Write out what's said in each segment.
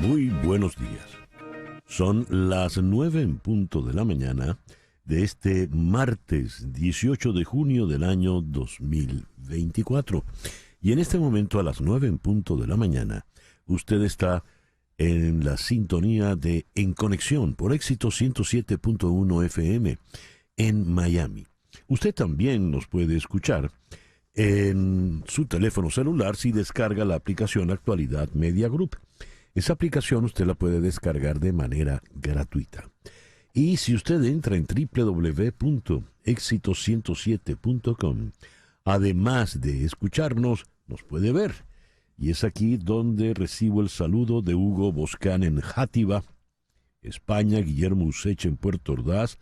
Muy buenos días. Son las 9 en punto de la mañana de este martes 18 de junio del año 2024. Y en este momento, a las 9 en punto de la mañana, usted está en la sintonía de En Conexión por Éxito 107.1 FM en Miami. Usted también nos puede escuchar en su teléfono celular si descarga la aplicación Actualidad Media Group. Esa aplicación usted la puede descargar de manera gratuita. Y si usted entra en www.exito107.com, además de escucharnos, nos puede ver. Y es aquí donde recibo el saludo de Hugo Boscán en Játiva, España, Guillermo Useche en Puerto Ordaz,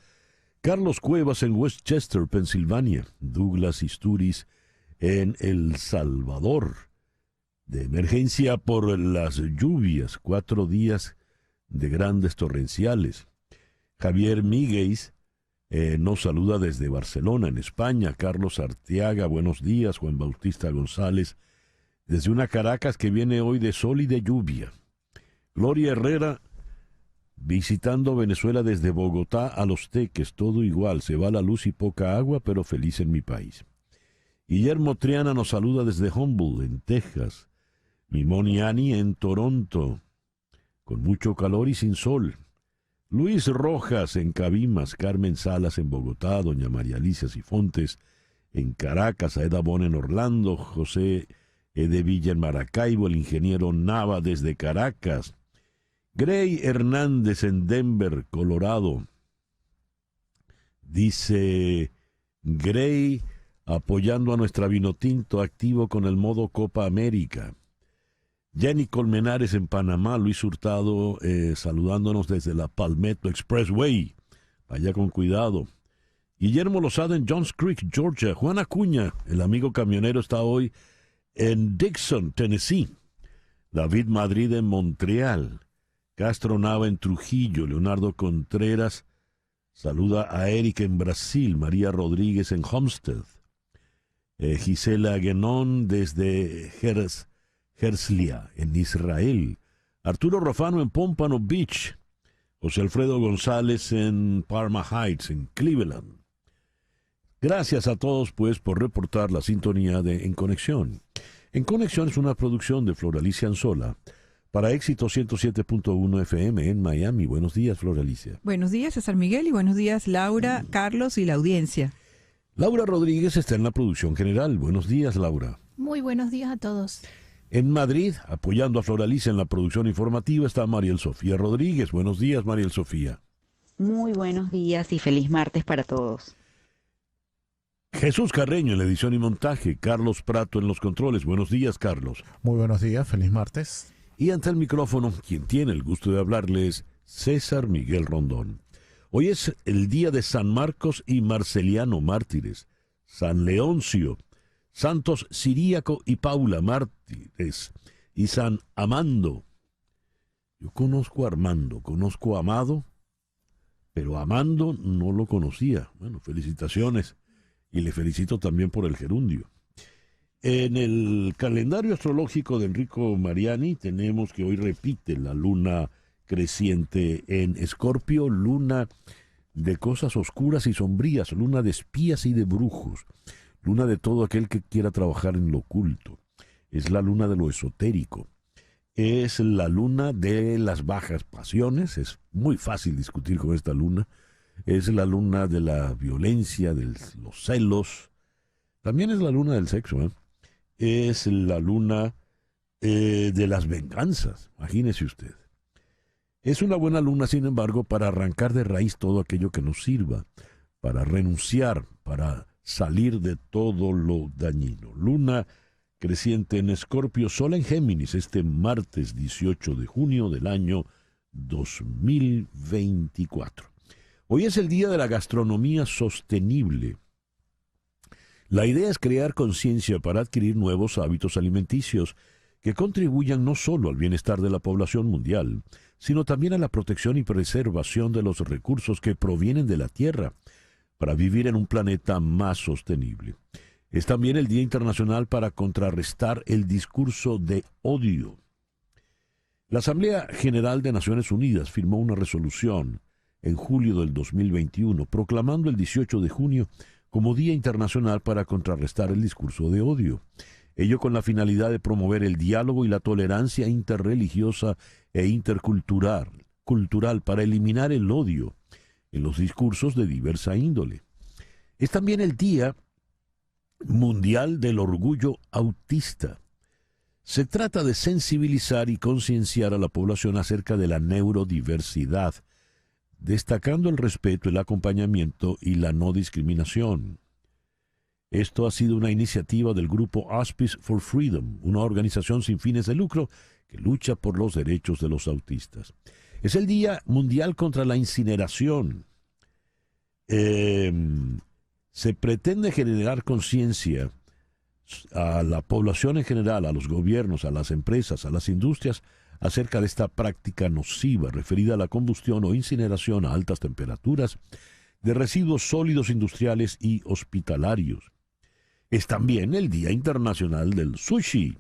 Carlos Cuevas en Westchester, Pensilvania, Douglas Isturiz en El Salvador, de emergencia por las lluvias, 4 días de grandes torrenciales. Javier Míguez nos saluda desde Barcelona, en España. Carlos Arteaga, buenos días. Juan Bautista González, desde una Caracas que viene hoy de sol y de lluvia. Gloria Herrera, visitando Venezuela desde Bogotá a Los Teques, todo igual, se va la luz y poca agua, pero feliz en mi país. Guillermo Triana nos saluda desde Humboldt, en Texas. Mimoni Ani en Toronto, con mucho calor y sin sol. Luis Rojas en Cabimas, Carmen Salas en Bogotá, doña María Alicia Sifontes en Caracas, Aeda Bon en Orlando, José de Villa en Maracaibo, el ingeniero Nava desde Caracas, Grey Hernández en Denver, Colorado. Dice Grey, apoyando a nuestra Vinotinto, activo con el modo Copa América. Jenny Colmenares en Panamá, Luis Hurtado saludándonos desde la Palmetto Expressway, vaya con cuidado. Guillermo Lozada en Johns Creek, Georgia. Juan Acuña, el amigo camionero, está hoy en Dixon, Tennessee. David Madrid en Montreal. Castro Nava en Trujillo. Leonardo Contreras saluda a Eric en Brasil. María Rodríguez en Homestead. Gisela Guenón desde Herzliya, en Israel. Arturo Rofano en Pompano Beach. José Alfredo González en Parma Heights, en Cleveland. Gracias a todos, pues, por reportar la sintonía de En Conexión. En Conexión es una producción de Floralicia Anzola para Éxito 107.1 FM en Miami. Buenos días, Floralicia. Buenos días, César Miguel, y buenos días, Laura, Carlos y la audiencia. Laura Rodríguez está en la producción general. Buenos días, Laura. Muy buenos días a todos. En Madrid, apoyando a Floralicia en la producción informativa, está Mariel Sofía Rodríguez. Buenos días, Mariel Sofía. Muy buenos días y feliz martes para todos. Jesús Carreño en la edición y montaje, Carlos Prato en los controles. Buenos días, Carlos. Muy buenos días, feliz martes. Y ante el micrófono, quien tiene el gusto de hablarles, César Miguel Rondón. Hoy es el día de San Marcos y Marceliano, mártires, San Leoncio, Santos Ciríaco y Paula, mártires, y San Amando. Yo conozco a Armando, conozco a Amado, pero Amando no lo conocía. Bueno, felicitaciones, y le felicito también por el gerundio. En el calendario astrológico de Enrico Mariani tenemos que hoy repite la luna creciente en Escorpio, luna de cosas oscuras y sombrías, luna de espías y de brujos, luna de todo aquel que quiera trabajar en lo oculto. Es la luna de lo esotérico. Es la luna de las bajas pasiones. Es muy fácil discutir con esta luna. Es la luna de la violencia, de los celos. También es la luna del sexo, ¿eh? Es la luna de las venganzas. Imagínese usted. Es una buena luna, sin embargo, para arrancar de raíz todo aquello que nos sirva, para renunciar, para salir de todo lo dañino. Luna creciente en Escorpio, Sol en Géminis, este martes 18 de junio del año 2024. Hoy es el día de la gastronomía sostenible. La idea es crear conciencia para adquirir nuevos hábitos alimenticios que contribuyan no solo al bienestar de la población mundial, sino también a la protección y preservación de los recursos que provienen de la Tierra, para vivir en un planeta más sostenible. Es también el Día Internacional para contrarrestar el discurso de odio. La Asamblea General de Naciones Unidas firmó una resolución en julio del 2021 proclamando el 18 de junio como Día Internacional para contrarrestar el discurso de odio. Ello con la finalidad de promover el diálogo y la tolerancia interreligiosa e intercultural para eliminar el odio en los discursos de diversa índole. Es también el Día Mundial del Orgullo Autista. Se trata de sensibilizar y concienciar a la población acerca de la neurodiversidad, destacando el respeto, el acompañamiento y la no discriminación. Esto ha sido una iniciativa del grupo Auspice for Freedom, una organización sin fines de lucro que lucha por los derechos de los autistas. Es el Día Mundial contra la Incineración. Se pretende generar conciencia a la población en general, a los gobiernos, a las empresas, a las industrias, acerca de esta práctica nociva referida a la combustión o incineración a altas temperaturas de residuos sólidos industriales y hospitalarios. Es también el Día Internacional del Sushi.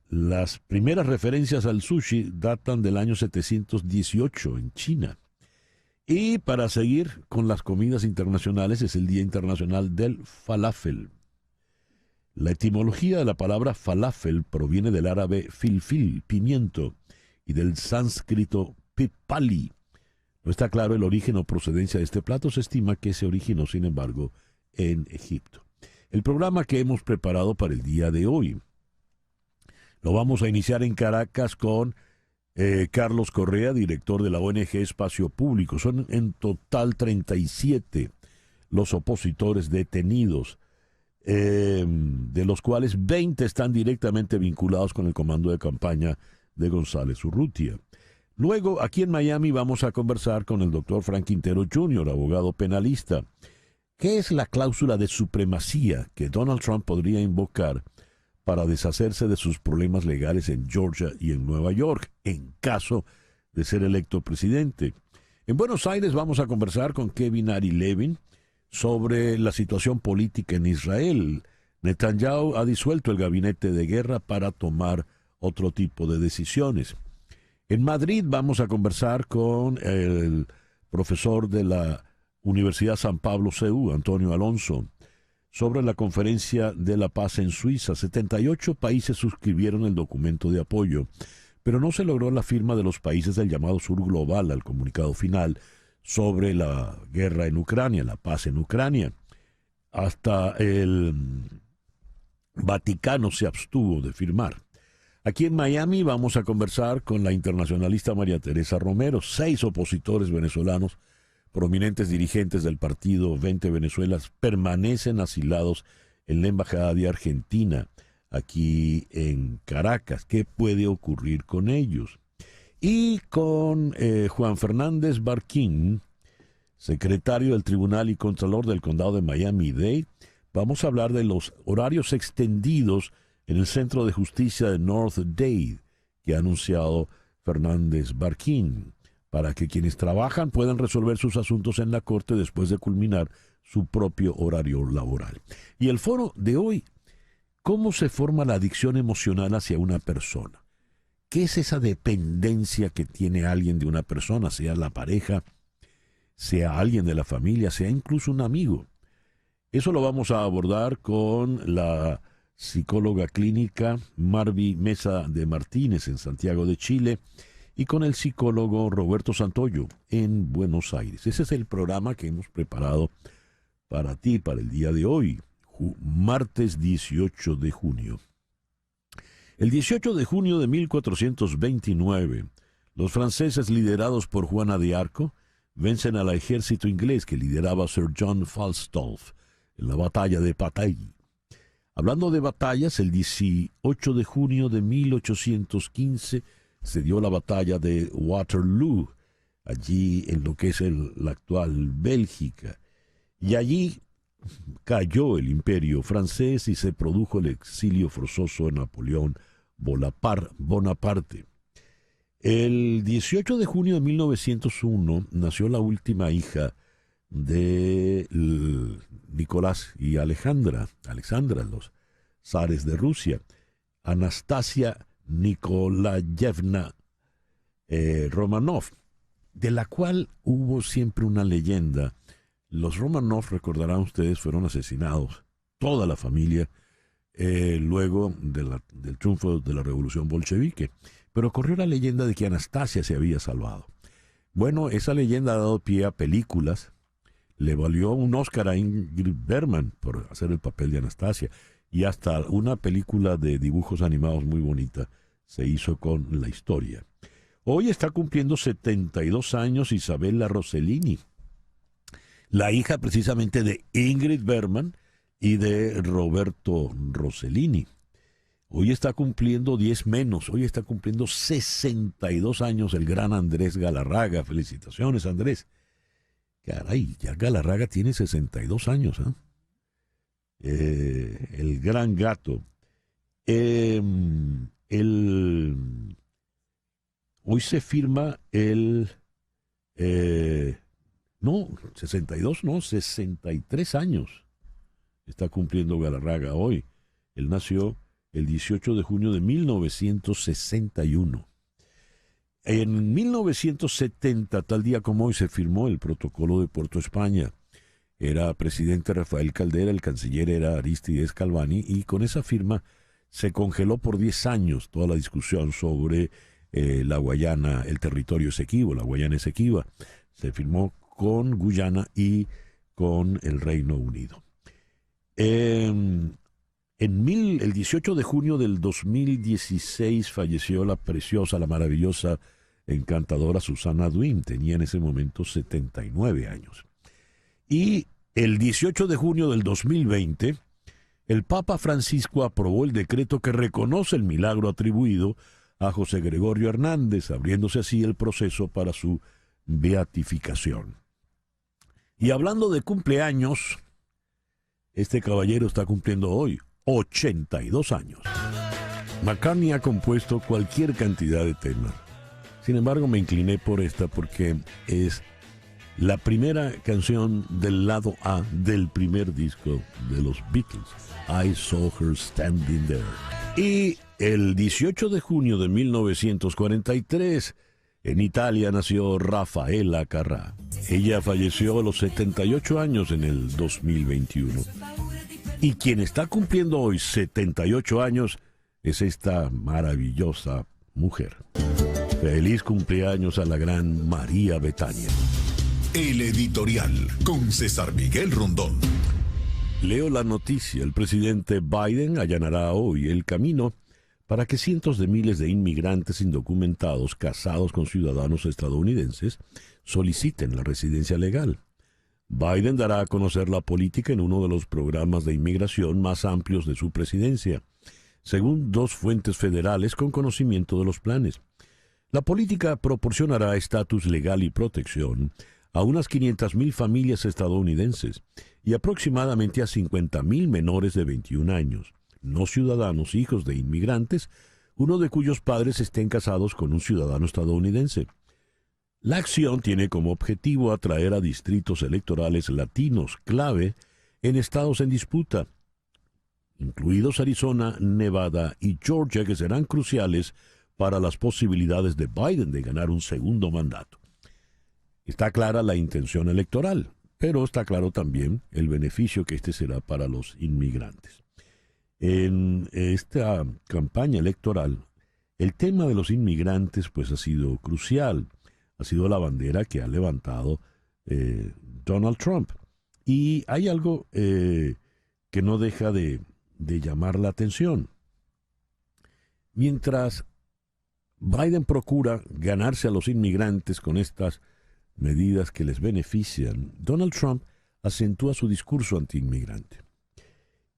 Las primeras referencias al sushi datan del año 718 en China. Y para seguir con las comidas internacionales es el Día Internacional del Falafel. La etimología de la palabra falafel proviene del árabe filfil, pimiento, y del sánscrito pipali. No está claro el origen o procedencia de este plato. Se estima que se originó, sin embargo, en Egipto. El programa que hemos preparado para el día de hoy lo vamos a iniciar en Caracas con Carlos Correa, director de la ONG Espacio Público. Son en total 37 los opositores detenidos, de los cuales 20 están directamente vinculados con el comando de campaña de González Urrutia. Luego, aquí en Miami, vamos a conversar con el doctor Frank Quintero Jr., abogado penalista. ¿Qué es la cláusula de supremacía que Donald Trump podría invocar para deshacerse de sus problemas legales en Georgia y en Nueva York, en caso de ser electo presidente? En Buenos Aires vamos a conversar con Kevin Ari Levin sobre la situación política en Israel. Netanyahu ha disuelto el gabinete de guerra para tomar otro tipo de decisiones. En Madrid vamos a conversar con el profesor de la Universidad San Pablo CEU, Antonio Alonso, sobre la Conferencia de la Paz en Suiza. 78 países suscribieron el documento de apoyo, pero no se logró la firma de los países del llamado Sur Global al comunicado final sobre la guerra en Ucrania, la paz en Ucrania. Hasta el Vaticano se abstuvo de firmar. Aquí en Miami vamos a conversar con la internacionalista María Teresa Romero. 6 opositores venezolanos, prominentes dirigentes del partido 20 Venezuela, permanecen asilados en la Embajada de Argentina, aquí en Caracas. ¿Qué puede ocurrir con ellos? Y con Juan Fernández Barquín, secretario del Tribunal y Contralor del Condado de Miami-Dade, vamos a hablar de los horarios extendidos en el Centro de Justicia de North Dade, que ha anunciado Fernández Barquín, para que quienes trabajan puedan resolver sus asuntos en la Corte después de culminar su propio horario laboral. Y el foro de hoy, ¿cómo se forma la adicción emocional hacia una persona? ¿Qué es esa dependencia que tiene alguien de una persona, sea la pareja, sea alguien de la familia, sea incluso un amigo? Eso lo vamos a abordar con la psicóloga clínica Marvi Mesa de Martínez en Santiago de Chile y con el psicólogo Roberto Santoyo en Buenos Aires. Ese es el programa que hemos preparado para ti, para el día de hoy, martes 18 de junio. El 18 de junio de 1429, los franceses liderados por Juana de Arco vencen al ejército inglés que lideraba Sir John Falstaff en la batalla de Patay. Hablando de batallas, el 18 de junio de 1815 se dio la batalla de Waterloo, allí en lo que es la actual Bélgica, y allí cayó el imperio francés y se produjo el exilio forzoso de Napoleón Bonaparte. El 18 de junio de 1901 nació la última hija de Nicolás y Alexandra, los zares de Rusia. Anastasia Nikolayevna Romanov, de la cual hubo siempre una leyenda. Los Romanov, recordarán ustedes, fueron asesinados, toda la familia, luego del triunfo de la revolución bolchevique. Pero corrió la leyenda de que Anastasia se había salvado. Bueno, esa leyenda ha dado pie a películas. Le valió un Oscar a Ingrid Bergman por hacer el papel de Anastasia. Y hasta una película de dibujos animados muy bonita se hizo con la historia. Hoy está cumpliendo 72 años Isabella Rossellini, la hija precisamente de Ingrid Bergman y de Roberto Rossellini. Hoy está cumpliendo 10 menos, hoy está cumpliendo 62 años el gran Andrés Galarraga. Felicitaciones, Andrés. Caray, ya Galarraga tiene 62 años, ¿eh? El gran gato. Hoy se firma no, 62, no, 63 años está cumpliendo Galarraga hoy. Él nació el 18 de junio de 1961. En 1970, tal día como hoy, se firmó el Protocolo de Puerto España. Era presidente Rafael Caldera, el canciller era Arístides Calvani, y con esa firma se congeló por 10 años toda la discusión sobre la Guayana, el territorio Esequibo, la Guayana Esequiba. Se firmó con Guyana y con el Reino Unido. El 18 de junio del 2016 falleció la preciosa, la maravillosa, encantadora Susana Duin. Tenía en ese momento 79 años. Y el 18 de junio del 2020, el Papa Francisco aprobó el decreto que reconoce el milagro atribuido a José Gregorio Hernández, abriéndose así el proceso para su beatificación. Y hablando de cumpleaños, este caballero está cumpliendo hoy 82 años. McCartney ha compuesto cualquier cantidad de temas. Sin embargo, me incliné por esta porque es la primera canción del lado A del primer disco de los Beatles, I Saw Her Standing There. Y el 18 de junio de 1943, en Italia nació Rafaela Carrà. Ella falleció a los 78 años en el 2021. Y quien está cumpliendo hoy 78 años es esta maravillosa mujer. Feliz cumpleaños a la gran María Betania. El editorial con César Miguel Rondón. Leo la noticia. El presidente Biden allanará hoy el camino para que cientos de miles de inmigrantes indocumentados casados con ciudadanos estadounidenses soliciten la residencia legal. Biden dará a conocer la política en uno de los programas de inmigración más amplios de su presidencia, según dos fuentes federales con conocimiento de los planes. La política proporcionará estatus legal y protección a unas 500,000 familias estadounidenses y aproximadamente a 50,000 menores de 21 años, no ciudadanos hijos de inmigrantes, uno de cuyos padres estén casados con un ciudadano estadounidense. La acción tiene como objetivo atraer a distritos electorales latinos clave en estados en disputa, incluidos Arizona, Nevada y Georgia, que serán cruciales para las posibilidades de Biden de ganar un segundo mandato. Está clara la intención electoral, pero está claro también el beneficio que este será para los inmigrantes. En esta campaña electoral, el tema de los inmigrantes pues ha sido crucial, ha sido la bandera que ha levantado Donald Trump. Y hay algo que no deja de llamar la atención. Mientras Biden procura ganarse a los inmigrantes con estas medidas que les benefician, Donald Trump acentúa su discurso antiinmigrante.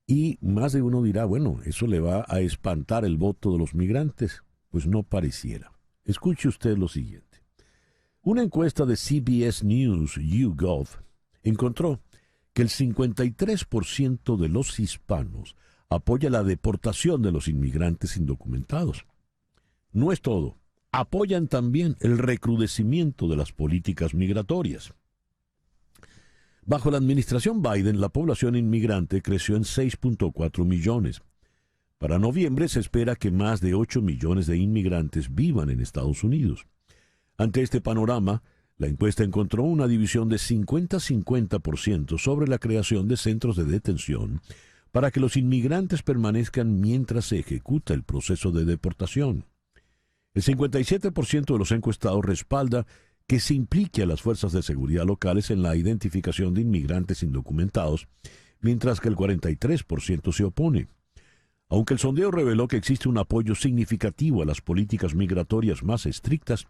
Y más de uno dirá, bueno, eso le va a espantar el voto de los migrantes. Pues no pareciera. Escuche usted lo siguiente. Una encuesta de CBS News YouGov encontró que el 53% de los hispanos apoya la deportación de los inmigrantes indocumentados. No es todo. Apoyan también el recrudecimiento de las políticas migratorias. Bajo la administración Biden, la población inmigrante creció en 6.4 millones. Para noviembre se espera que más de 8 millones de inmigrantes vivan en Estados Unidos. Ante este panorama, la encuesta encontró una división de 50-50% sobre la creación de centros de detención para que los inmigrantes permanezcan mientras se ejecuta el proceso de deportación. El 57% de los encuestados respalda que se implique a las fuerzas de seguridad locales en la identificación de inmigrantes indocumentados, mientras que el 43% se opone. Aunque el sondeo reveló que existe un apoyo significativo a las políticas migratorias más estrictas,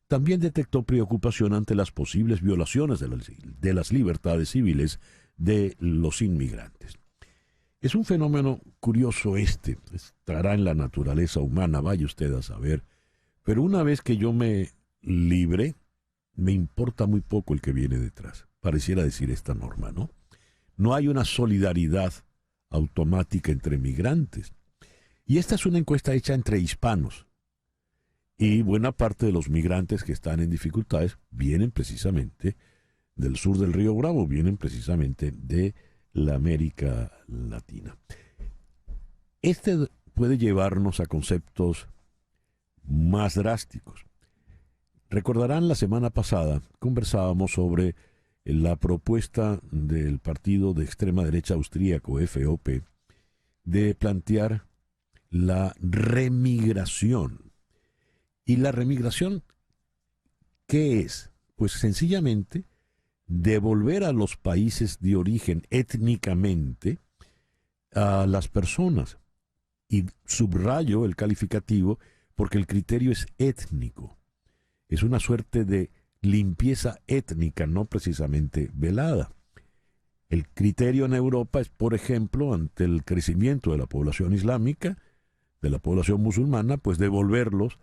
también detectó preocupación ante las posibles violaciones de las libertades civiles de los inmigrantes. Es un fenómeno curioso estará en la naturaleza humana, vaya usted a saber, pero una vez que yo me libre, me importa muy poco el que viene detrás. Pareciera decir esta norma, ¿no? No hay una solidaridad automática entre migrantes. Y esta es una encuesta hecha entre hispanos. Y buena parte de los migrantes que están en dificultades vienen precisamente del sur del Río Bravo, vienen precisamente de la América Latina. Este puede llevarnos a conceptos más drásticos. Recordarán, la semana pasada conversábamos sobre la propuesta del partido de extrema derecha austríaco FOP de plantear la remigración. ¿Y la remigración qué es? Pues sencillamente devolver a los países de origen étnicamente a las personas. Y subrayo el calificativo porque el criterio es étnico. Es una suerte de limpieza étnica, no precisamente velada. El criterio en Europa es, por ejemplo, ante el crecimiento de la población islámica, de la población musulmana, pues devolverlos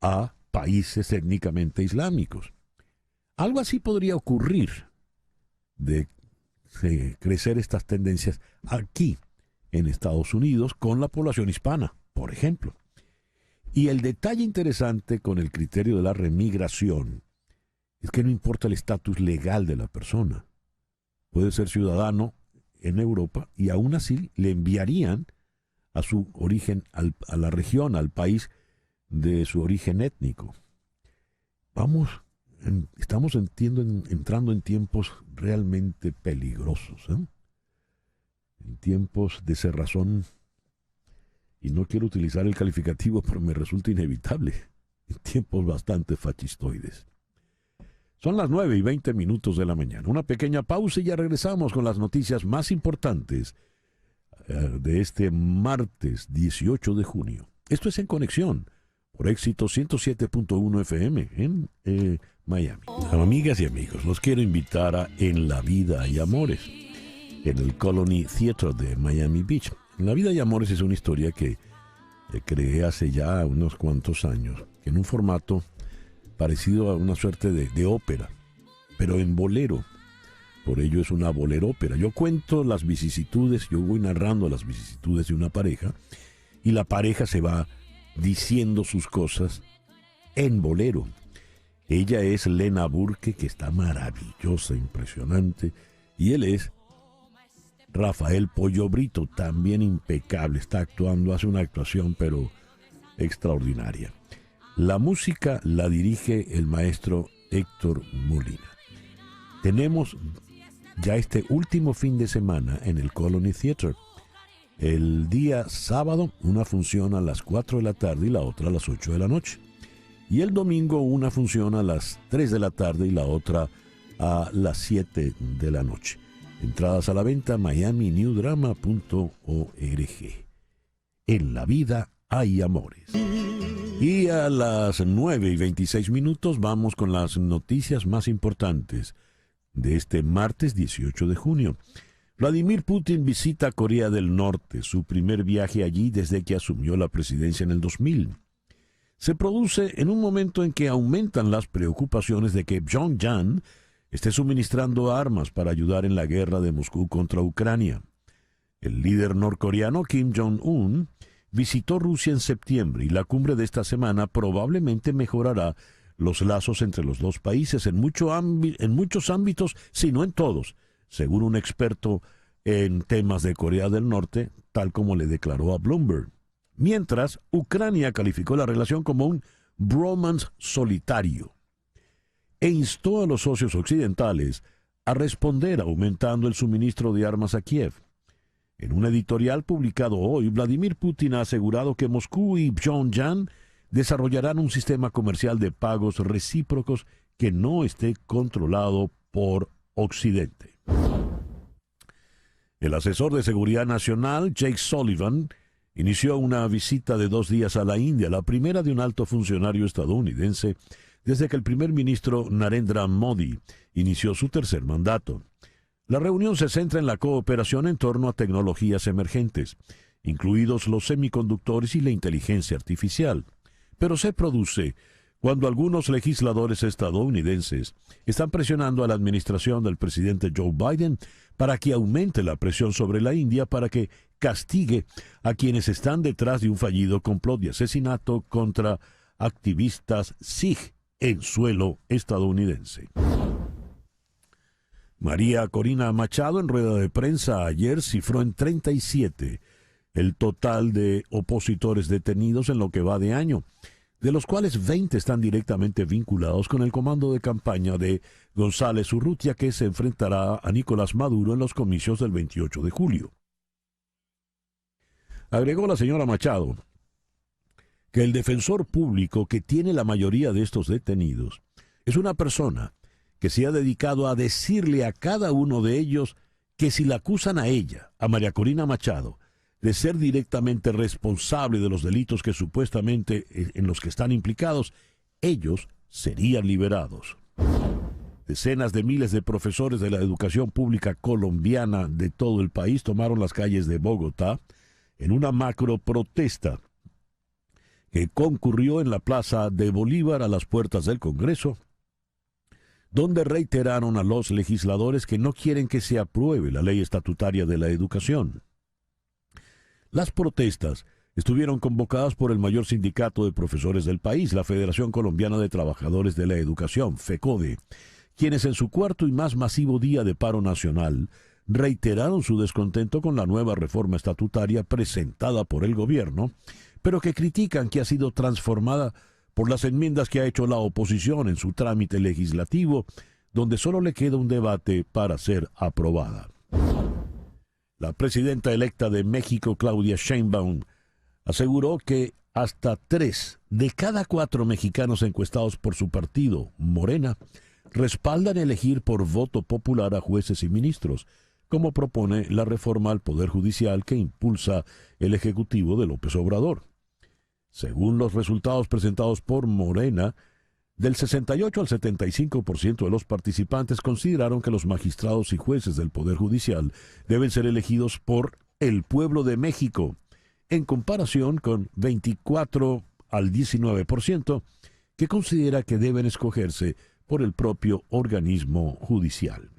a países étnicamente islámicos. Algo así podría ocurrir de crecer estas tendencias aquí en Estados Unidos con la población hispana, por ejemplo. Y el detalle interesante con el criterio de la remigración es que no importa el estatus legal de la persona. Puede ser ciudadano en Europa y aún así le enviarían a su origen, a la región, al país de su origen étnico. Estamos entrando en tiempos realmente peligrosos, en tiempos de cerrazón, y no quiero utilizar el calificativo, pero me resulta inevitable, en tiempos bastante fascistoides. Son las 9:20 de la mañana. Una pequeña pausa y ya regresamos con las noticias más importantes de este martes 18 de junio. Esto es En Conexión, por Éxito 107.1 FM en Miami. Amigas y amigos, los quiero invitar a En la Vida y Amores, en el Colony Theater de Miami Beach. En la Vida y Amores es una historia que creé hace ya unos cuantos años, en un formato parecido a una suerte de ópera, pero en bolero. Por ello es una bolerópera. Yo cuento las vicisitudes, yo voy narrando las vicisitudes de una pareja, y la pareja se va diciendo sus cosas en bolero. Ella es Lena Burke, que está maravillosa, impresionante, y él es Rafael Pollo Brito, también impecable, está actuando, hace una actuación pero extraordinaria. La música la dirige el maestro Héctor Molina. Tenemos ya este último fin de semana en el Colony Theater. El día sábado, una función a las 4 de la tarde y la otra a las 8 de la noche. Y el domingo, una función a las 3 de la tarde y la otra a las 7 de la noche. Entradas a la venta, miaminewdrama.org. En la vida hay amores. Y a las 9:26 vamos con las noticias más importantes de este martes 18 de junio. Vladimir Putin visita Corea del Norte, su primer viaje allí desde que asumió la presidencia en el 2000. Se produce en un momento en que aumentan las preocupaciones de que Pyongyang esté suministrando armas para ayudar en la guerra de Moscú contra Ucrania. El líder norcoreano Kim Jong-un visitó Rusia en septiembre y la cumbre de esta semana probablemente mejorará los lazos entre los dos países en muchos ámbitos, si no en todos, según un experto en temas de Corea del Norte, tal como le declaró a Bloomberg. Mientras, Ucrania calificó la relación como un bromance solitario e instó a los socios occidentales a responder aumentando el suministro de armas a Kiev. En un editorial publicado hoy, Vladimir Putin ha asegurado que Moscú y Pyongyang desarrollarán un sistema comercial de pagos recíprocos que no esté controlado por Occidente. El asesor de Seguridad Nacional, Jake Sullivan, inició una visita de 2 días a la India, la primera de un alto funcionario estadounidense desde que el primer ministro Narendra Modi inició su tercer mandato. La reunión se centra en la cooperación en torno a tecnologías emergentes, incluidos los semiconductores y la inteligencia artificial, pero se produce cuando algunos legisladores estadounidenses están presionando a la administración del presidente Joe Biden para que aumente la presión sobre la India para que castigue a quienes están detrás de un fallido complot de asesinato contra activistas Sikh en suelo estadounidense. María Corina Machado, en rueda de prensa ayer, cifró en 37 el total de opositores detenidos en lo que va de año, de los cuales 20 están directamente vinculados con el comando de campaña de González Urrutia, que se enfrentará a Nicolás Maduro en los comicios del 28 de julio. Agregó la señora Machado que el defensor público que tiene la mayoría de estos detenidos es una persona que se ha dedicado a decirle a cada uno de ellos que si la acusan a ella, a María Corina Machado, de ser directamente responsable de los delitos que supuestamente en los que están implicados, ellos serían liberados. Decenas de miles de profesores de la educación pública colombiana de todo el país tomaron las calles de Bogotá en una macro protesta que concurrió en la Plaza de Bolívar a las puertas del Congreso, donde reiteraron a los legisladores que no quieren que se apruebe la ley estatutaria de la educación. Las protestas estuvieron convocadas por el mayor sindicato de profesores del país, la Federación Colombiana de Trabajadores de la Educación, FECODE, quienes en su cuarto y más masivo día de paro nacional reiteraron su descontento con la nueva reforma estatutaria presentada por el gobierno, pero que critican que ha sido transformada por las enmiendas que ha hecho la oposición en su trámite legislativo, donde solo le queda un debate para ser aprobada. La presidenta electa de México, Claudia Sheinbaum, aseguró que hasta 3 de cada 4 mexicanos encuestados por su partido, Morena, respaldan elegir por voto popular a jueces y ministros, como propone la reforma al Poder Judicial que impulsa el Ejecutivo de López Obrador. Según los resultados presentados por Morena, del 68 al 75% de los participantes consideraron que los magistrados y jueces del Poder Judicial deben ser elegidos por el pueblo de México, en comparación con 24 al 19% que considera que deben escogerse por el propio organismo judicial.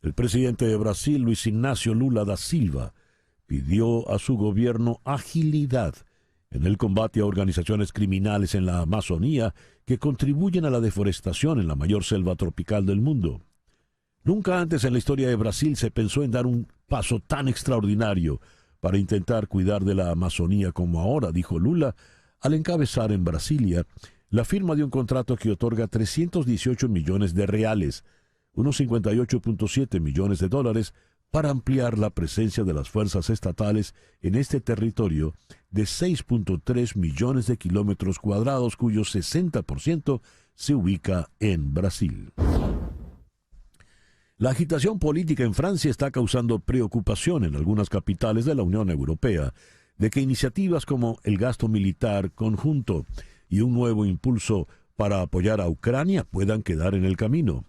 El presidente de Brasil, Luis Ignacio Lula da Silva, pidió a su gobierno agilidad en el combate a organizaciones criminales en la Amazonía que contribuyen a la deforestación en la mayor selva tropical del mundo. Nunca antes en la historia de Brasil se pensó en dar un paso tan extraordinario para intentar cuidar de la Amazonía como ahora, dijo Lula, al encabezar en Brasilia la firma de un contrato que otorga 318 millones de reales, unos 58.7 millones de dólares, para ampliar la presencia de las fuerzas estatales en este territorio de 6.3 millones de kilómetros cuadrados, cuyo 60% se ubica en Brasil. La agitación política en Francia está causando preocupación en algunas capitales de la Unión Europea de que iniciativas como el gasto militar conjunto y un nuevo impulso para apoyar a Ucrania puedan quedar en el camino.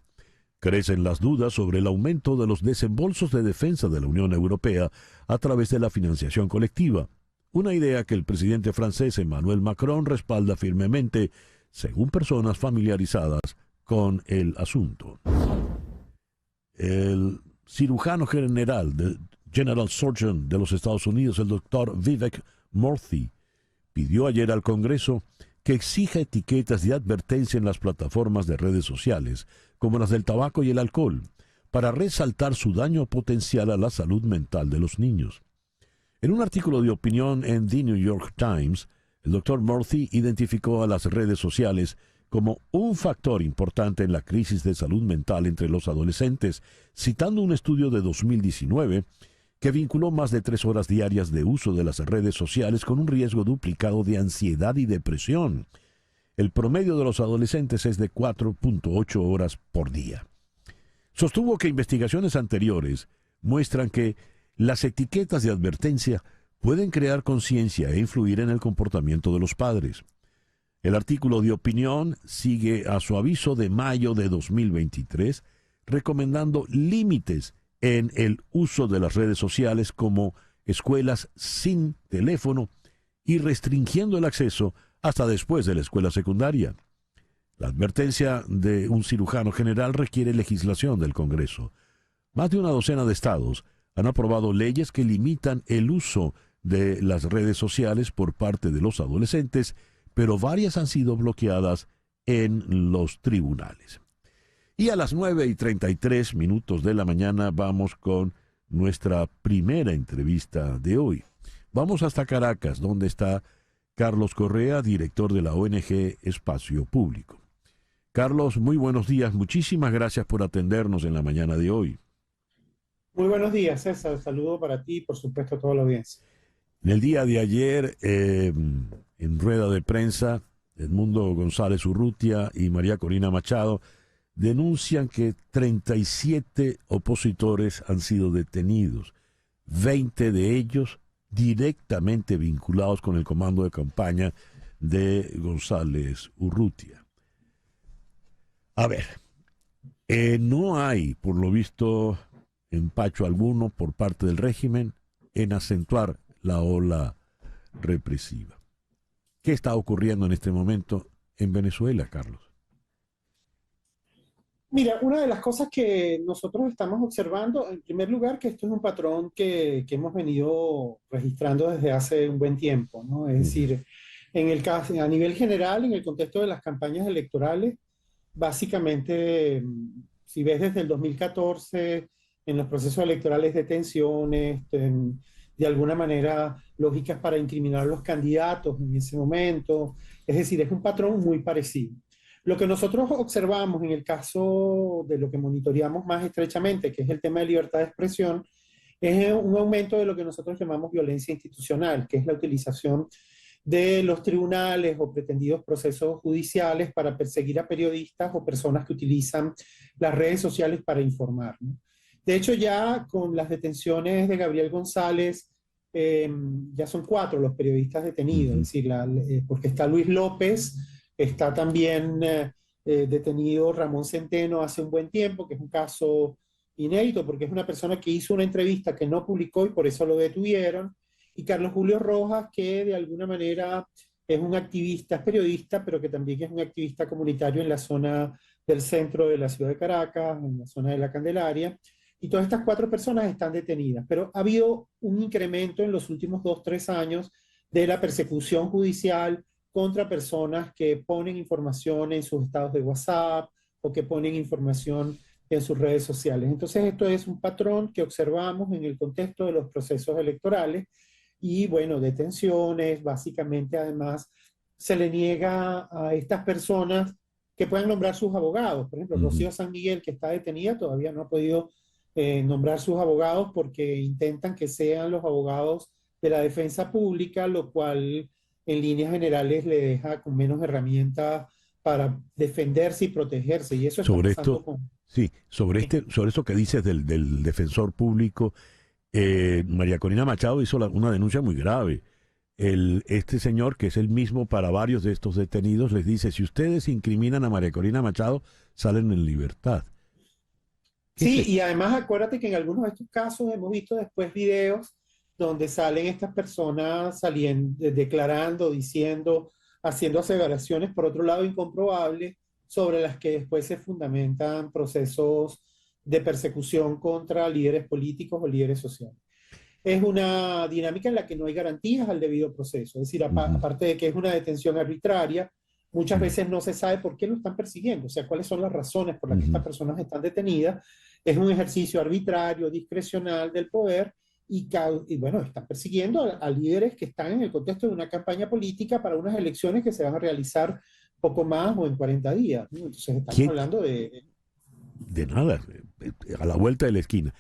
Crecen las dudas sobre el aumento de los desembolsos de defensa de la Unión Europea a través de la financiación colectiva, una idea que el presidente francés Emmanuel Macron respalda firmemente, según personas familiarizadas con el asunto. El cirujano General Surgeon de los Estados Unidos, el doctor Vivek Murthy, pidió ayer al Congreso que exija etiquetas de advertencia en las plataformas de redes sociales, como las del tabaco y el alcohol, para resaltar su daño potencial a la salud mental de los niños. En un artículo de opinión en The New York Times, el Dr. Murthy identificó a las redes sociales como un factor importante en la crisis de salud mental entre los adolescentes, citando un estudio de 2019 que vinculó más de 3 horas diarias de uso de las redes sociales con un riesgo duplicado de ansiedad y depresión. El promedio de los adolescentes es de 4.8 horas por día. Sostuvo que investigaciones anteriores muestran que las etiquetas de advertencia pueden crear conciencia e influir en el comportamiento de los padres. El artículo de opinión sigue a su aviso de mayo de 2023, recomendando límites en el uso de las redes sociales como escuelas sin teléfono y restringiendo el acceso hasta después de la escuela secundaria. La advertencia de un cirujano general requiere legislación del Congreso. Más de una docena de estados han aprobado leyes que limitan el uso de las redes sociales por parte de los adolescentes, pero varias han sido bloqueadas en los tribunales. Y a las 9:33 de la mañana vamos con nuestra primera entrevista de hoy. Vamos hasta Caracas, donde está Carlos Correa, director de la ONG Espacio Público. Carlos, muy buenos días. Muchísimas gracias por atendernos en la mañana de hoy. Muy buenos días, César. Saludo para ti y, por supuesto, a toda la audiencia. En el día de ayer, en rueda de prensa, Edmundo González Urrutia y María Corina Machado denuncian que 37 opositores han sido detenidos, 20 de ellos directamente vinculados con el comando de campaña de González Urrutia. A ver, no hay, por lo visto, empacho alguno por parte del régimen en acentuar la ola represiva. ¿Qué está ocurriendo en este momento en Venezuela, Carlos? Mira, una de las cosas que nosotros estamos observando, en primer lugar, que esto es un patrón que hemos venido registrando desde hace un buen tiempo, ¿no? Es decir, en el caso, a nivel general, en el contexto de las campañas electorales, básicamente, si ves desde el 2014, en los procesos electorales de tensiones, de alguna manera lógicas para incriminar a los candidatos en ese momento, es decir, es un patrón muy parecido. Lo que nosotros observamos en el caso de lo que monitoreamos más estrechamente, que es el tema de libertad de expresión, es un aumento de lo que nosotros llamamos violencia institucional, que es la utilización de los tribunales o pretendidos procesos judiciales para perseguir a periodistas o personas que utilizan las redes sociales para informar, ¿no? De hecho, ya con las detenciones de Gabriel González, ya son 4 los periodistas detenidos, es decir, porque está Luis López, está también detenido Ramón Centeno hace un buen tiempo, que es un caso inédito, porque es una persona que hizo una entrevista que no publicó y por eso lo detuvieron, y Carlos Julio Rojas, que de alguna manera es un activista, es periodista, pero que también es un activista comunitario en la zona del centro de la ciudad de Caracas, en la zona de la Candelaria. Y todas estas 4 personas están detenidas, pero ha habido un incremento en los últimos 2-3 años de la persecución judicial contra personas que ponen información en sus estados de WhatsApp o que ponen información en sus redes sociales. Entonces, esto es un patrón que observamos en el contexto de los procesos electorales y, bueno, detenciones, básicamente, además, se le niega a estas personas que puedan nombrar sus abogados. Por ejemplo, Rocío San Miguel, que está detenida, todavía no ha podido nombrar sus abogados porque intentan que sean los abogados de la defensa pública, lo cual en líneas generales le deja con menos herramientas para defenderse y protegerse. Y eso sobre esto, sí, sobre eso que dices del defensor público, María Corina Machado hizo una denuncia muy grave. Este señor, que es el mismo para varios de estos detenidos, les dice: si ustedes incriminan a María Corina Machado, salen en libertad. Sí, y además acuérdate que en algunos de estos casos hemos visto después videos donde salen estas personas declarando, diciendo, haciendo aseveraciones, por otro lado, incomprobables, sobre las que después se fundamentan procesos de persecución contra líderes políticos o líderes sociales. Es una dinámica en la que no hay garantías al debido proceso. Es decir, aparte de que es una detención arbitraria, muchas veces no se sabe por qué lo están persiguiendo, o sea, cuáles son las razones por las que estas personas están detenidas. es un ejercicio arbitrario, discrecional del poder y bueno, están persiguiendo a líderes que están en el contexto de una campaña política para unas elecciones que se van a realizar poco más o en 40 días, ¿no? Entonces estamos hablando de nada, a la vuelta de la esquina.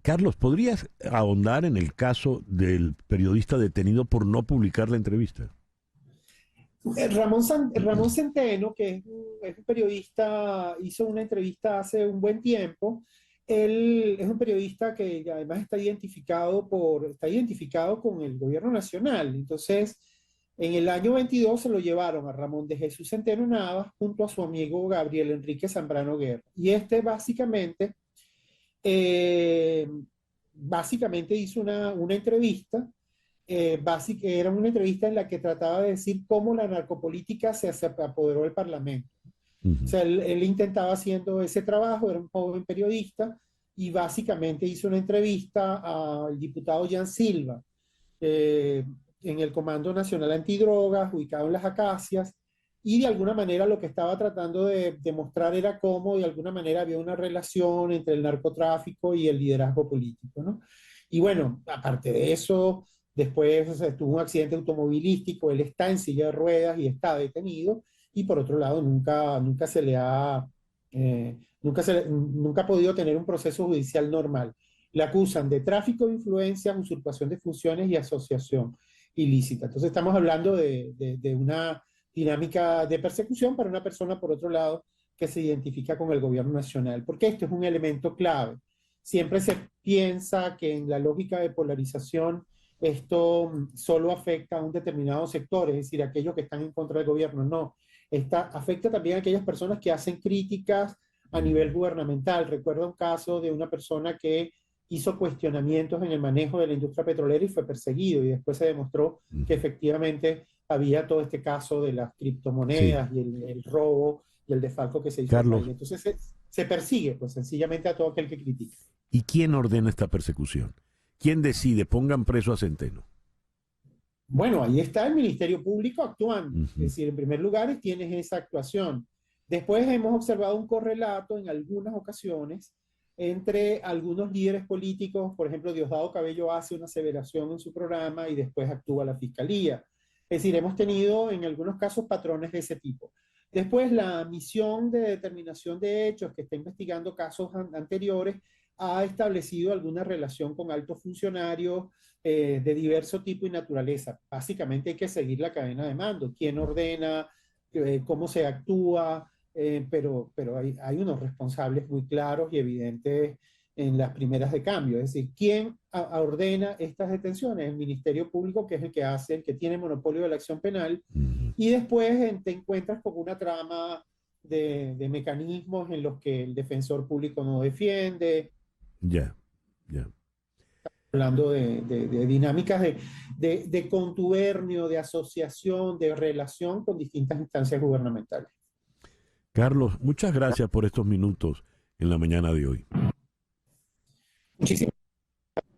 Carlos, ¿podrías ahondar en el caso del periodista detenido por no publicar la entrevista? Ramón Centeno, que es un periodista, hizo una entrevista hace un buen tiempo. Él es un periodista que además está identificado con el gobierno nacional. Entonces, en el año 22 se lo llevaron a Ramón de Jesús Centeno Navas junto a su amigo Gabriel Enrique Zambrano Guerra. Y básicamente hizo una entrevista. Era una entrevista en la que trataba de decir cómo la narcopolítica se apoderó del Parlamento. O sea, él intentaba haciendo ese trabajo, era un joven periodista, y básicamente hizo una entrevista al diputado Jan Silva, en el Comando Nacional Antidrogas, ubicado en Las Acacias, y de alguna manera lo que estaba tratando de demostrar era cómo de alguna manera había una relación entre el narcotráfico y el liderazgo político, ¿no? Y bueno, aparte de eso, después tuvo un accidente automovilístico, él está en silla de ruedas y está detenido, y por otro lado nunca ha podido tener un proceso judicial normal. Le acusan de tráfico de influencias, usurpación de funciones y asociación ilícita. Entonces estamos hablando de una dinámica de persecución para una persona, por otro lado, que se identifica con el gobierno nacional, porque esto es un elemento clave. Siempre se piensa que en la lógica de polarización esto solo afecta a un determinado sector, es decir, aquellos que están en contra del gobierno. No, afecta también a aquellas personas que hacen críticas a nivel gubernamental. Recuerdo un caso de una persona que hizo cuestionamientos en el manejo de la industria petrolera y fue perseguido, y después se demostró que efectivamente había todo este caso de las criptomonedas y el robo y el desfalco que se hizo. Carlos, entonces se persigue pues sencillamente a todo aquel que critica. ¿Y quién ordena esta persecución? ¿Quién decide pongan preso a Centeno? Bueno, ahí está el Ministerio Público actuando. Es decir, en primer lugar tienes esa actuación. Después hemos observado un correlato en algunas ocasiones entre algunos líderes políticos. Por ejemplo, Diosdado Cabello hace una aseveración en su programa y después actúa la Fiscalía. Es decir, hemos tenido en algunos casos patrones de ese tipo. Después, la misión de determinación de hechos que está investigando casos anteriores ha establecido alguna relación con altos funcionarios de diverso tipo y naturaleza. Básicamente hay que seguir la cadena de mando, quién ordena, cómo se actúa, pero hay unos responsables muy claros y evidentes en las primeras de cambio. Es decir, ¿quién ordena estas detenciones? El Ministerio Público, que es el que tiene monopolio de la acción penal, y después te encuentras con una trama de mecanismos en los que el defensor público no defiende. Ya. Hablando de dinámicas de contubernio, de asociación, de relación con distintas instancias gubernamentales. Carlos, muchas gracias por estos minutos en la mañana de hoy. Muchísimas gracias.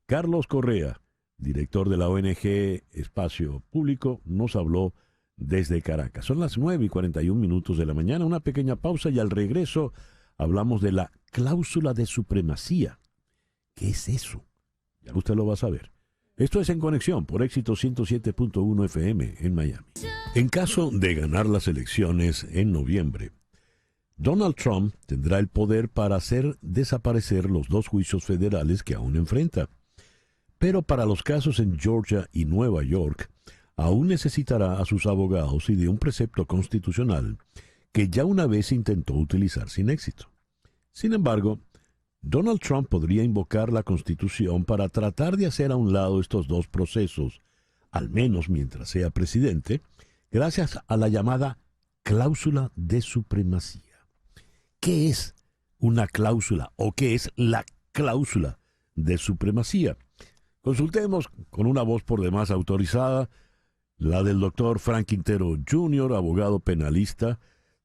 Carlos Correa, director de la ONG Espacio Público, nos habló desde Caracas. Son las 9:41 de la mañana, una pequeña pausa y al regreso hablamos de la cláusula de supremacía. ¿Qué es eso? Ya usted lo va a saber. Esto es En Conexión por Éxito 107.1 FM en Miami. En caso de ganar las elecciones en noviembre, Donald Trump tendrá el poder para hacer desaparecer los 2 juicios federales que aún enfrenta. Pero para los casos en Georgia y Nueva York, aún necesitará a sus abogados y de un precepto constitucional que ya una vez intentó utilizar sin éxito. Sin embargo, Donald Trump podría invocar la Constitución para tratar de hacer a un lado estos 2 procesos, al menos mientras sea presidente, gracias a la llamada cláusula de supremacía. ¿Qué es una cláusula o qué es la cláusula de supremacía? Consultemos con una voz por demás autorizada, la del doctor Frank Quintero Jr., abogado penalista,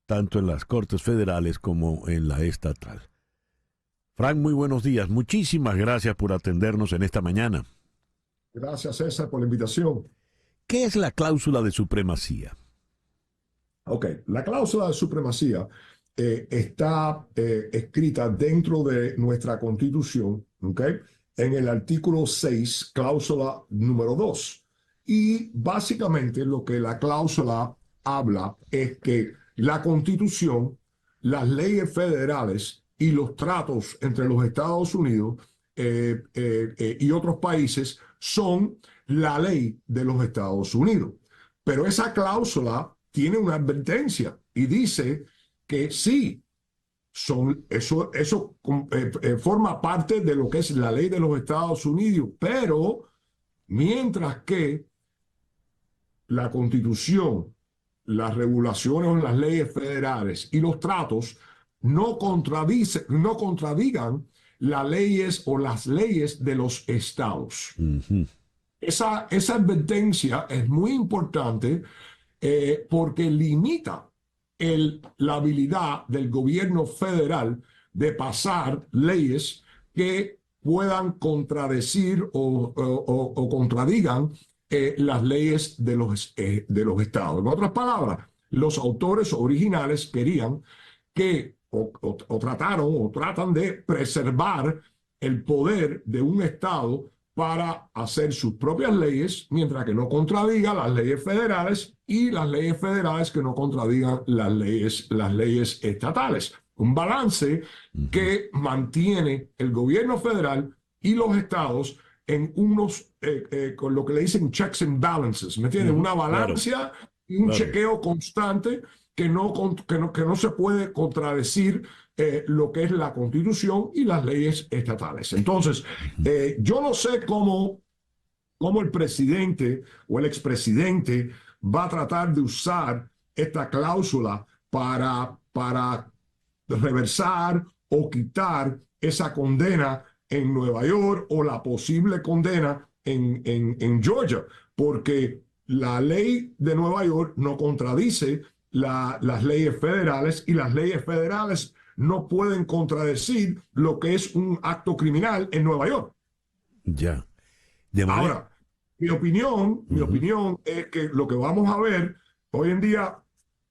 tanto en las Cortes Federales como en la estatal. Frank, muy buenos días. Muchísimas gracias por atendernos en esta mañana. Gracias, César, por la invitación. ¿Qué es la cláusula de supremacía? Ok, la cláusula de supremacía está escrita dentro de nuestra Constitución, ¿ok? En el artículo 6, cláusula número 2. Y básicamente lo que la cláusula habla es que la Constitución, las leyes federales y los tratos entre los Estados Unidos y otros países son la ley de los Estados Unidos. Pero esa cláusula tiene una advertencia y dice que sí, eso forma parte de lo que es la ley de los Estados Unidos, pero mientras que la Constitución, las regulaciones o las leyes federales y los tratos no contradigan las leyes o las leyes de los estados. Esa advertencia es muy importante porque limita la habilidad del gobierno federal de pasar leyes que puedan contradecir o contradigan las leyes de los estados. En otras palabras, los autores originales querían que tratan de preservar el poder de un estado para hacer sus propias leyes, mientras que no contradiga las leyes federales y las leyes federales que no contradigan las leyes estatales. Un balance que mantiene el gobierno federal y los estados en unos, con lo que le dicen checks and balances, ¿me entiendes? Una balanza y un chequeo constante que no se puede contradecir lo que es la Constitución y las leyes estatales. Entonces, yo no sé cómo el presidente o el expresidente va a tratar de usar esta cláusula para reversar o quitar esa condena en Nueva York o la posible condena en Georgia, porque la ley de Nueva York no contradice las leyes federales y las leyes federales no pueden contradecir lo que es un acto criminal en Nueva York. Ya. Ahora, mi opinión es que lo que vamos a ver hoy en día,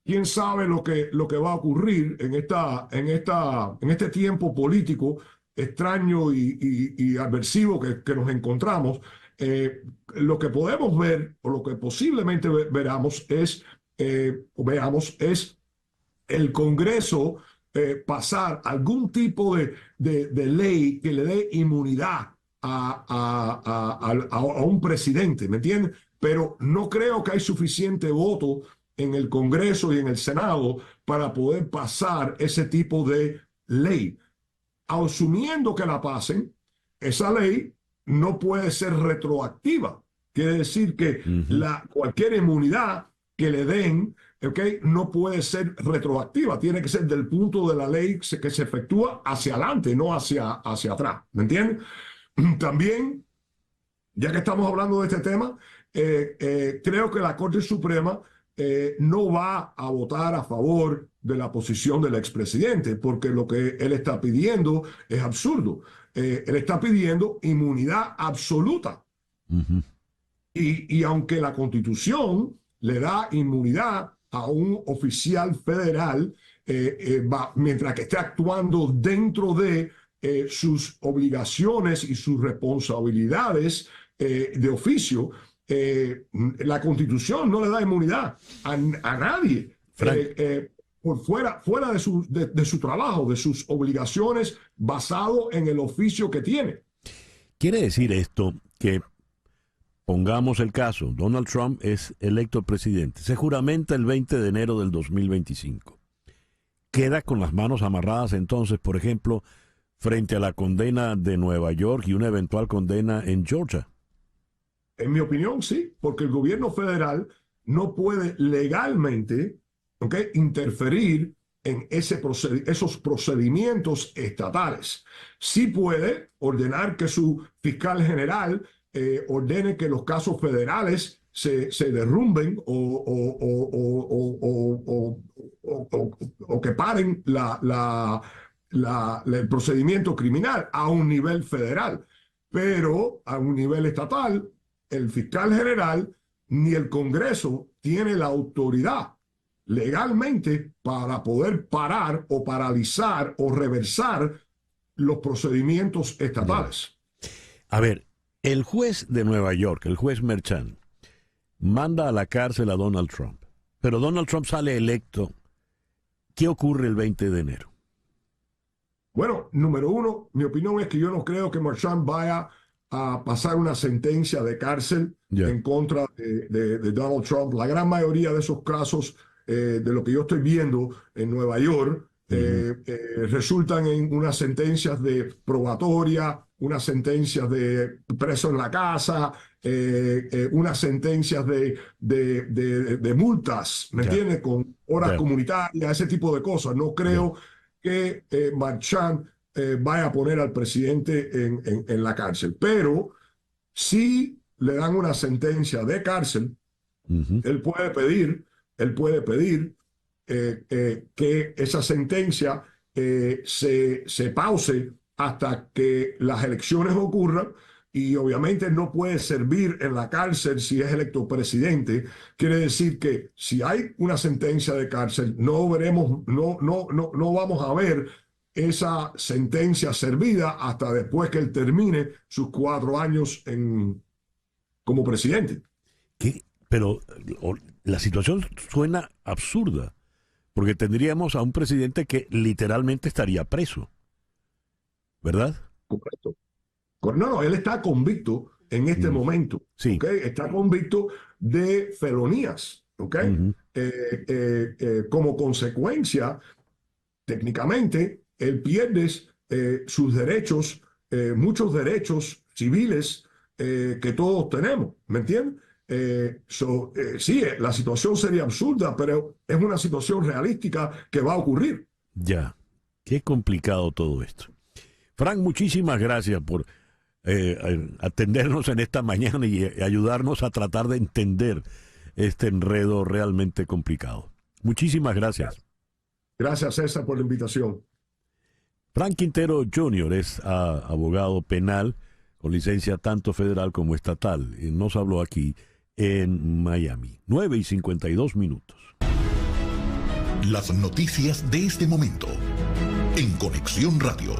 quién sabe lo que va a ocurrir en este tiempo político extraño y aversivo que nos encontramos. Lo que podemos ver o lo que posiblemente veamos es el Congreso pasar algún tipo de ley que le dé inmunidad a un presidente, ¿me entiendes? Pero no creo que hay suficiente voto en el Congreso y en el Senado para poder pasar ese tipo de ley. Asumiendo que la pasen, esa ley no puede ser retroactiva. Quiere decir que cualquier inmunidad que le den, no puede ser retroactiva. Tiene que ser del punto de la ley que se efectúa hacia adelante, no hacia atrás. ¿Me entienden? También, ya que estamos hablando de este tema, creo que la Corte Suprema no va a votar a favor de la posición del expresidente, porque lo que él está pidiendo es absurdo. Él está pidiendo inmunidad absoluta. Y aunque la Constitución le da inmunidad a un oficial federal, mientras que esté actuando dentro de sus obligaciones y sus responsabilidades de oficio, la Constitución no le da inmunidad a nadie por fuera de su trabajo, de sus obligaciones, basado en el oficio que tiene. ¿Quiere decir esto que, pongamos el caso, Donald Trump es electo presidente, se juramenta el 20 de enero del 2025? ¿Queda con las manos amarradas entonces, por ejemplo, frente a la condena de Nueva York y una eventual condena en Georgia? En mi opinión, sí, porque el gobierno federal no puede legalmente interferir en esos procedimientos estatales. Sí puede ordenar que su fiscal general ordene que los casos federales se derrumben o que paren el procedimiento criminal a un nivel federal, pero a un nivel estatal, el fiscal general ni el Congreso tiene la autoridad legalmente para poder parar o paralizar o reversar los procedimientos estatales. A ver, el juez de Nueva York, el juez Merchan, manda a la cárcel a Donald Trump, pero Donald Trump sale electo. ¿Qué ocurre el 20 de enero? Bueno, número uno, mi opinión es que yo no creo que Merchan vaya a pasar una sentencia de cárcel en contra de Donald Trump. La gran mayoría de esos casos, de lo que yo estoy viendo en Nueva York, resultan en unas sentencias de probatoria, unas sentencias de preso en la casa, unas sentencias de multas, ¿me entiendes? Con horas comunitarias, ese tipo de cosas. No creo que Merchan vaya a poner al presidente en la cárcel. Pero si le dan una sentencia de cárcel, él puede pedir que esa sentencia se pause hasta que las elecciones ocurran, y obviamente no puede servir en la cárcel si es electo presidente. Quiere decir que si hay una sentencia de cárcel, no vamos a ver esa sentencia servida hasta después que él termine sus 4 años como presidente. ¿Qué? Pero la situación suena absurda, porque tendríamos a un presidente que literalmente estaría preso, ¿verdad? Correcto. No, él está convicto en este momento. Sí. ¿Okay? Está convicto de felonías. ¿Okay? Como consecuencia, técnicamente, él pierde sus derechos, muchos derechos civiles que todos tenemos. ¿Me entiendes? Sí, la situación sería absurda, pero es una situación realística que va a ocurrir. Ya, qué complicado todo esto. Frank, muchísimas gracias por atendernos en esta mañana y ayudarnos a tratar de entender este enredo realmente complicado. Muchísimas gracias. Gracias, César, por la invitación. Frank Quintero Jr. es abogado penal con licencia tanto federal como estatal. Nos habló aquí en Miami. 9:52. Las noticias de este momento en Conexión Radio.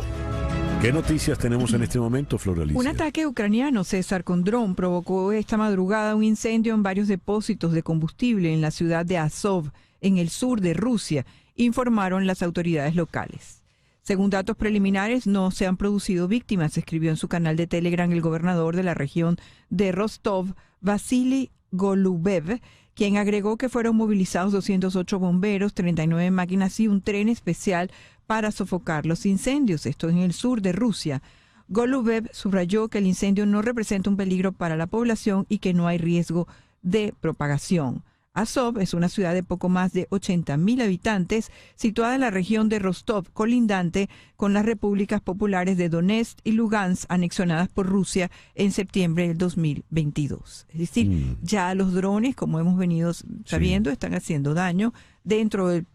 ¿Qué noticias tenemos en este momento, Flor Alicia? Un ataque ucraniano, César, con dron provocó esta madrugada un incendio en varios depósitos de combustible en la ciudad de Azov, en el sur de Rusia, informaron las autoridades locales. Según datos preliminares, no se han producido víctimas, escribió en su canal de Telegram el gobernador de la región de Rostov, Vasily Golubev, quien agregó que fueron movilizados 208 bomberos, 39 máquinas y un tren especial para sofocar los incendios. Esto en el sur de Rusia. Golubev subrayó que el incendio no representa un peligro para la población y que no hay riesgo de propagación. Azov es una ciudad de poco más de 80.000 habitantes, situada en la región de Rostov, colindante con las repúblicas populares de Donetsk y Lugansk, anexionadas por Rusia en septiembre del 2022. Es decir, ya los drones, como hemos venido sabiendo, están haciendo daño dentro del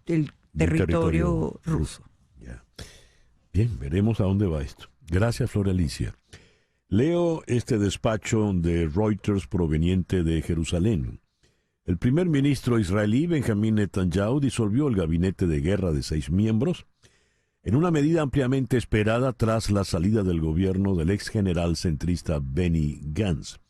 territorio ruso. Ya. Bien, veremos a dónde va esto. Gracias, Flor Alicia. Leo este despacho de Reuters proveniente de Jerusalén. El primer ministro israelí Benjamín Netanyahu disolvió el gabinete de guerra de 6 miembros en una medida ampliamente esperada tras la salida del gobierno del ex general centrista Benny Gantz.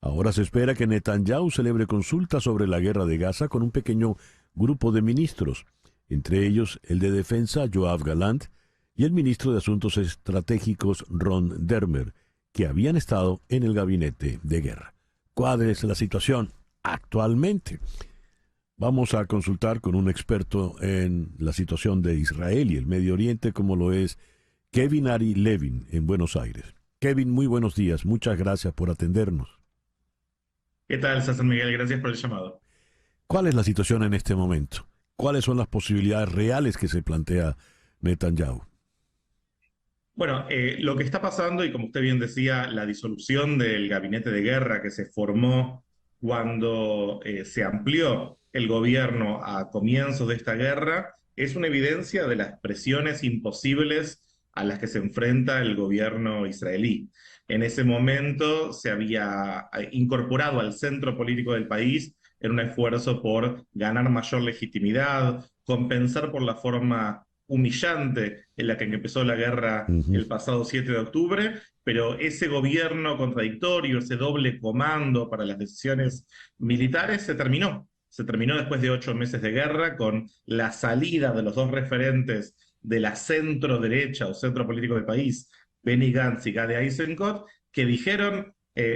Ahora se espera que Netanyahu celebre consultas sobre la guerra de Gaza con un pequeño grupo de ministros, entre ellos el de Defensa Yoav Gallant y el ministro de Asuntos Estratégicos Ron Dermer, que habían estado en el gabinete de guerra. ¿Cuál es la situación actualmente? Vamos a consultar con un experto en la situación de Israel y el Medio Oriente, como lo es Kevin Ari Levin en Buenos Aires. Kevin, muy buenos días. Muchas gracias por atendernos. ¿Qué tal, César Miguel? Gracias por el llamado. ¿Cuál es la situación en este momento? ¿Cuáles son las posibilidades reales que se plantea Netanyahu? Bueno, lo que está pasando, y como usted bien decía, la disolución del gabinete de guerra que se formó cuando se amplió el gobierno a comienzos de esta guerra, es una evidencia de las presiones imposibles a las que se enfrenta el gobierno israelí. En ese momento se había incorporado al centro político del país en un esfuerzo por ganar mayor legitimidad, compensar por la forma humillante en la que empezó la guerra el pasado 7 de octubre, pero ese gobierno contradictorio, ese doble comando para las decisiones militares se terminó. Se terminó después de 8 meses de guerra, con la salida de los dos referentes de la centro derecha o centro político del país, Benny Gantz y Gadi Eisenkot, que dijeron,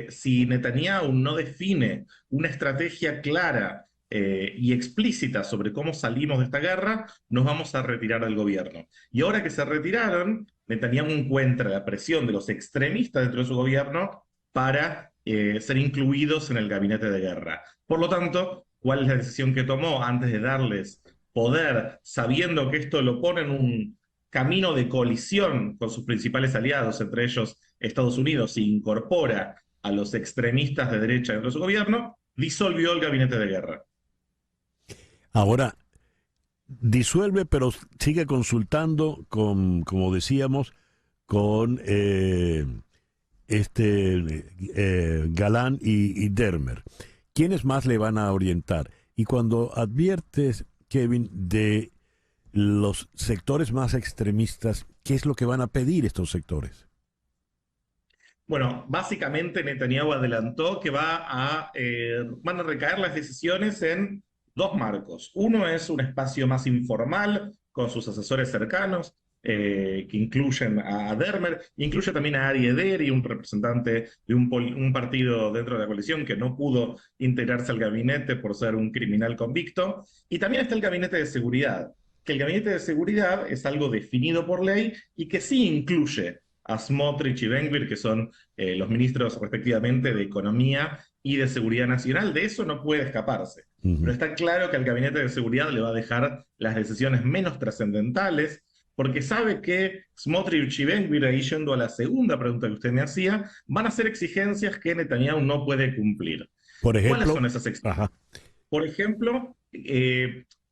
si Netanyahu no define una estrategia clara y explícita sobre cómo salimos de esta guerra, nos vamos a retirar del gobierno. Y ahora que se retiraron, Netanyahu encuentra la presión de los extremistas dentro de su gobierno para ser incluidos en el gabinete de guerra. Por lo tanto, ¿cuál es la decisión que tomó antes de darles poder, sabiendo que esto lo pone en un camino de colisión con sus principales aliados, entre ellos Estados Unidos, y incorpora a los extremistas de derecha dentro de su gobierno? Disolvió el gabinete de guerra. Ahora, disuelve, pero sigue consultando con, como decíamos, con Galán y Dermer. ¿Quiénes más le van a orientar? Y cuando adviertes, Kevin, de los sectores más extremistas, ¿qué es lo que van a pedir estos sectores? Bueno, básicamente Netanyahu adelantó que van a recaer las decisiones en dos marcos. Uno es un espacio más informal, con sus asesores cercanos, que incluyen a Dermer, incluye también a Ari Ederi, un representante de un partido dentro de la coalición que no pudo integrarse al gabinete por ser un criminal convicto. Y también está el gabinete de seguridad, que el gabinete de seguridad es algo definido por ley y que sí incluye a Smotrich y Ben Gvir, que son los ministros respectivamente de Economía y de Seguridad Nacional. De eso no puede escaparse. Pero está claro que al gabinete de seguridad le va a dejar las decisiones menos trascendentales, porque sabe que Smotrich y Ben Gvir, ahí yendo a la segunda pregunta que usted me hacía, van a ser exigencias que Netanyahu no puede cumplir. Por ejemplo, ¿cuáles son esas exigencias? Por ejemplo,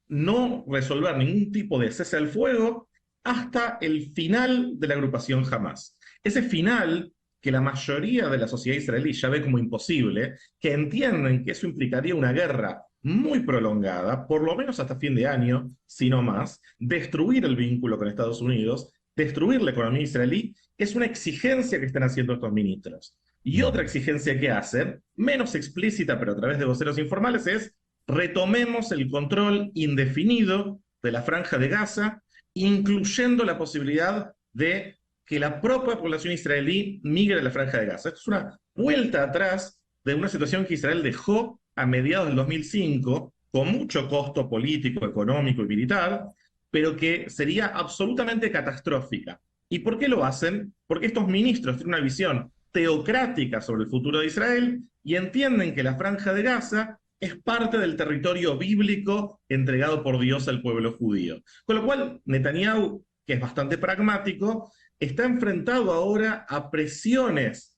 no resolver ningún tipo de cese al fuego hasta el final de la agrupación Hamás. Ese final, que la mayoría de la sociedad israelí ya ve como imposible, que entienden que eso implicaría una guerra muy prolongada, por lo menos hasta fin de año, si no más, destruir el vínculo con Estados Unidos, destruir la economía israelí, es una exigencia que están haciendo estos ministros. Y otra exigencia que hacen, menos explícita pero a través de voceros informales, es retomemos el control indefinido de la Franja de Gaza, incluyendo la posibilidad de que la propia población israelí migre a la Franja de Gaza. Esto es una vuelta atrás de una situación que Israel dejó a mediados del 2005, con mucho costo político, económico y militar, pero que sería absolutamente catastrófica. ¿Y por qué lo hacen? Porque estos ministros tienen una visión teocrática sobre el futuro de Israel y entienden que la Franja de Gaza es parte del territorio bíblico entregado por Dios al pueblo judío. Con lo cual, Netanyahu, que es bastante pragmático, está enfrentado ahora a presiones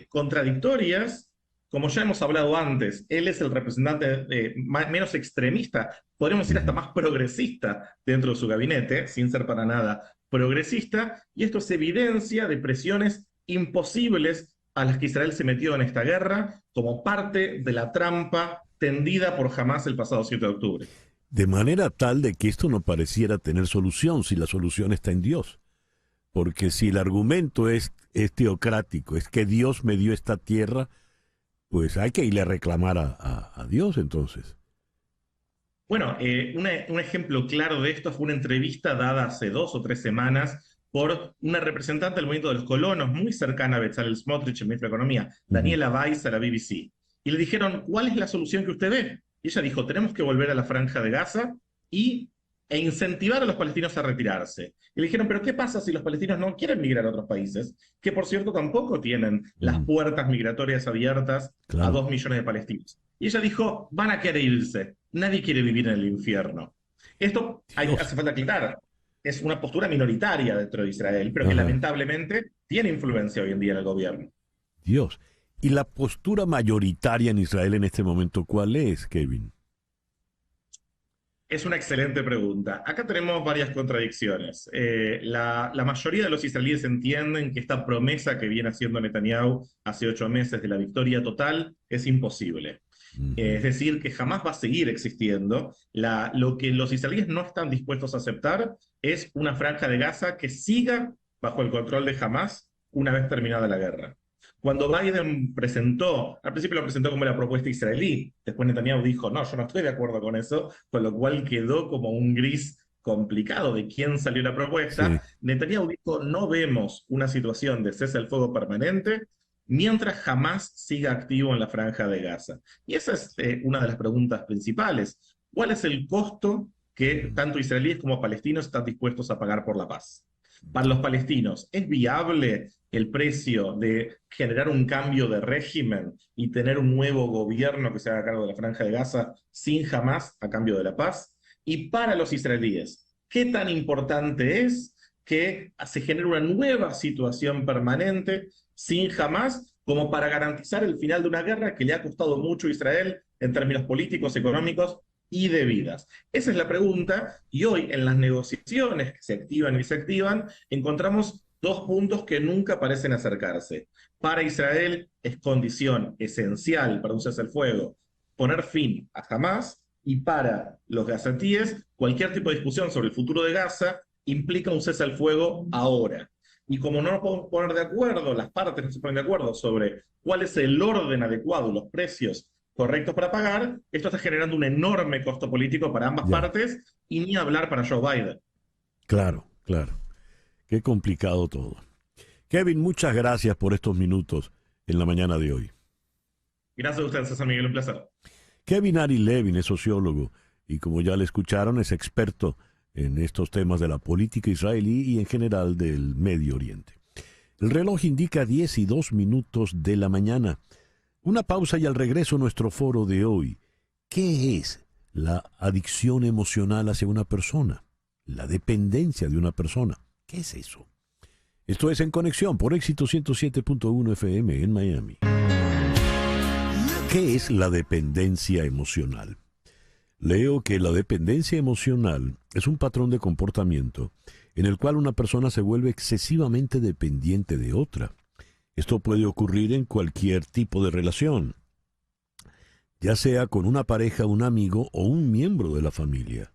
contradictorias. Como ya hemos hablado antes, él es el representante menos extremista, podríamos decir hasta más progresista dentro de su gabinete, sin ser para nada progresista, y esto es evidencia de presiones imposibles a las que Israel se metió en esta guerra como parte de la trampa tendida por Hamás el pasado 7 de octubre. De manera tal de que esto no pareciera tener solución, si la solución está en Dios. Porque si el argumento es teocrático, es que Dios me dio esta tierra, pues hay que irle a reclamar a Dios entonces. Bueno, un ejemplo claro de esto fue una entrevista dada hace 2 o 3 semanas por una representante del movimiento de los colonos, muy cercana a Bezalel Smotrich, el ministro de Economía, Daniela Weiss, a la BBC. Y le dijeron, ¿cuál es la solución que usted ve? Y ella dijo, tenemos que volver a la Franja de Gaza e incentivar a los palestinos a retirarse. Y le dijeron, ¿pero qué pasa si los palestinos no quieren migrar a otros países? Que, por cierto, tampoco tienen las puertas migratorias abiertas a 2 millones de palestinos. Y ella dijo, van a querer irse. Nadie quiere vivir en el infierno. Esto hace falta aclarar. Es una postura minoritaria dentro de Israel, pero que lamentablemente tiene influencia hoy en día en el gobierno. Dios. ¿Y la postura mayoritaria en Israel en este momento cuál es, Kevin? Es una excelente pregunta. Acá tenemos varias contradicciones. La mayoría de los israelíes entienden que esta promesa que viene haciendo Netanyahu hace 8 meses de la victoria total es imposible. Es decir, que jamás va a seguir existiendo. Lo que los israelíes no están dispuestos a aceptar es una franja de Gaza que siga bajo el control de Hamás una vez terminada la guerra. Cuando Biden al principio lo presentó como la propuesta israelí, después Netanyahu dijo, no, yo no estoy de acuerdo con eso, con lo cual quedó como un gris complicado de quién salió la propuesta. Sí. Netanyahu dijo, no vemos una situación de cese al fuego permanente mientras Hamás siga activo en la franja de Gaza. Y esa es una de las preguntas principales. ¿Cuál es el costo que tanto israelíes como palestinos están dispuestos a pagar por la paz? Para los palestinos, ¿es viable el precio de generar un cambio de régimen y tener un nuevo gobierno que se haga cargo de la franja de Gaza sin Hamás a cambio de la paz? Y para los israelíes, ¿qué tan importante es que se genere una nueva situación permanente sin Hamás como para garantizar el final de una guerra que le ha costado mucho a Israel en términos políticos, económicos y de vidas? Esa es la pregunta, y hoy en las negociaciones que se activan y desactivan encontramos dos puntos que nunca parecen acercarse. Para Israel es condición esencial para un cese al fuego poner fin a Hamás, y para los gazatíes cualquier tipo de discusión sobre el futuro de Gaza implica un cese al fuego ahora. Y como no nos podemos poner de acuerdo, las partes no se ponen de acuerdo sobre cuál es el orden adecuado, los precios correctos para pagar, esto está generando un enorme costo político para ambas partes, y ni hablar para Joe Biden. Claro, claro. Qué complicado todo. Kevin, muchas gracias por estos minutos en la mañana de hoy. Gracias a usted, César Miguel, un placer. Kevin Ari Levin es sociólogo y, como ya le escucharon, es experto en estos temas de la política israelí y en general del Medio Oriente. El reloj indica 10:02 de la mañana. Una pausa y al regreso nuestro foro de hoy. ¿Qué es la adicción emocional hacia una persona? La dependencia de una persona. ¿Qué es eso? Esto es En Conexión por Éxito 107.1 FM en Miami. ¿Qué es la dependencia emocional? Leo que la dependencia emocional es un patrón de comportamiento en el cual una persona se vuelve excesivamente dependiente de otra. Esto puede ocurrir en cualquier tipo de relación, ya sea con una pareja, un amigo o un miembro de la familia.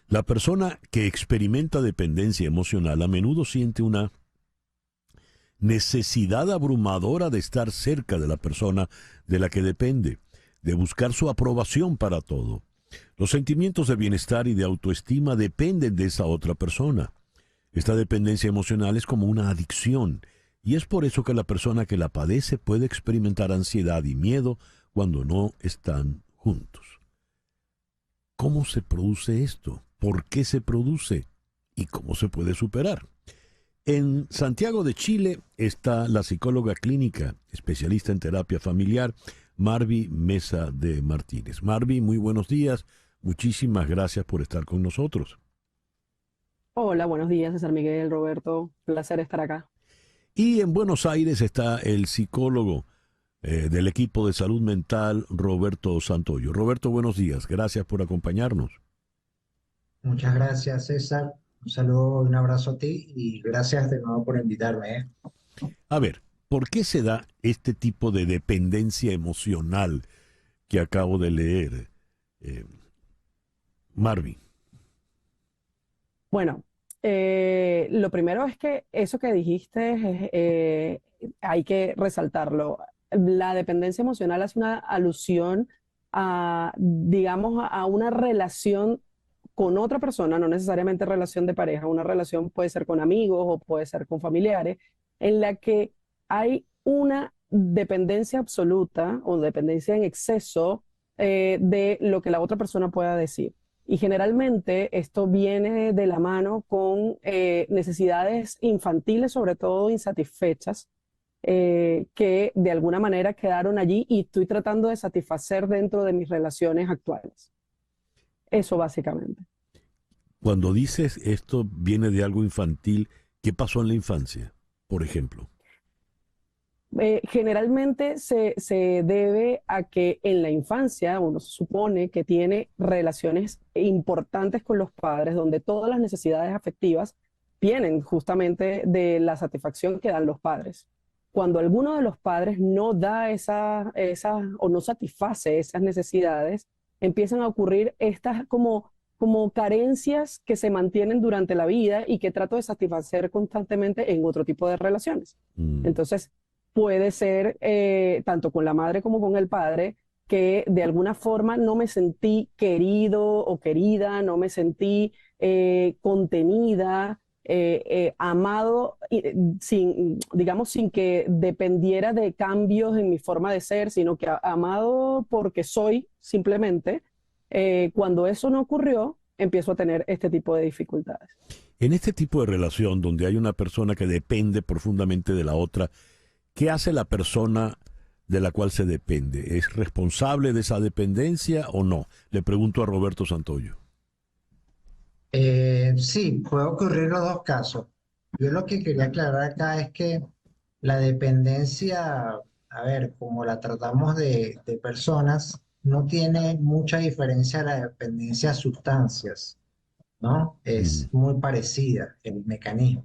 La persona que experimenta dependencia emocional a menudo siente una necesidad abrumadora de estar cerca de la persona de la que depende, de buscar su aprobación para todo. Los sentimientos de bienestar y de autoestima dependen de esa otra persona. Esta dependencia emocional es como una adicción, y es por eso que la persona que la padece puede experimentar ansiedad y miedo cuando no están juntos. ¿Cómo se produce esto? ¿Por qué se produce? ¿Y cómo se puede superar? En Santiago de Chile está la psicóloga clínica, especialista en terapia familiar, Marvi Mesa de Martínez. Marvi, muy buenos días. Muchísimas gracias por estar con nosotros. Hola, buenos días, César Miguel, Roberto. Placer estar acá. Y en Buenos Aires está el psicólogo del equipo de salud mental, Roberto Santoyo. Roberto, buenos días. Gracias por acompañarnos. Muchas gracias, César. Un saludo y un abrazo a ti y gracias de nuevo por invitarme. A ver, ¿por qué se da este tipo de dependencia emocional que acabo de leer? Marvi. Bueno, lo primero es que eso que dijiste hay que resaltarlo. La dependencia emocional hace una alusión a, digamos, a una relación con otra persona, no necesariamente relación de pareja, una relación puede ser con amigos o puede ser con familiares, en la que hay una dependencia absoluta o dependencia en exceso de lo que la otra persona pueda decir. Y generalmente esto viene de la mano con necesidades infantiles, sobre todo insatisfechas, que de alguna manera quedaron allí y estoy tratando de satisfacer dentro de mis relaciones actuales. Eso básicamente. Cuando dices esto viene de algo infantil, ¿qué pasó en la infancia, por ejemplo? Generalmente se debe a que en la infancia uno se supone que tiene relaciones importantes con los padres, donde todas las necesidades afectivas vienen justamente de la satisfacción que dan los padres. cuando alguno de los padres no da o no satisface esas necesidades, empiezan a ocurrir estas como carencias que se mantienen durante la vida y que trato de satisfacer constantemente en otro tipo de relaciones. Entonces, puede ser tanto con la madre como con el padre, que de alguna forma no me sentí querido o querida, no me sentí contenida, amado, digamos, sin que dependiera de cambios en mi forma de ser, sino que amado porque soy simplemente. Cuando eso no ocurrió, empiezo a tener este tipo de dificultades. En este tipo de relación donde hay una persona que depende profundamente de la otra, ¿qué hace la persona de la cual se depende? ¿Es responsable de esa dependencia o no? Le pregunto a Roberto Santoyo. Sí, puede ocurrir los dos casos. Yo lo que quería aclarar acá es que la dependencia, a ver, como la tratamos de personas, no tiene mucha diferencia a la dependencia a sustancias, ¿no? Es muy parecida el mecanismo.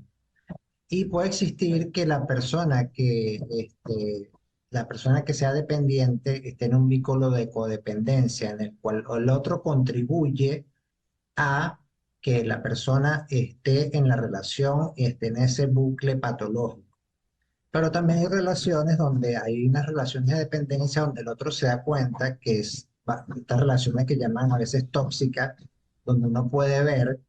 Y puede existir que la persona que sea dependiente esté en un vínculo de codependencia en el cual el otro contribuye a que la persona esté en la relación y esté en ese bucle patológico. Pero también hay relaciones donde hay unas relaciones de dependencia donde el otro se da cuenta que estas relaciones que llaman a veces tóxicas, donde uno puede ver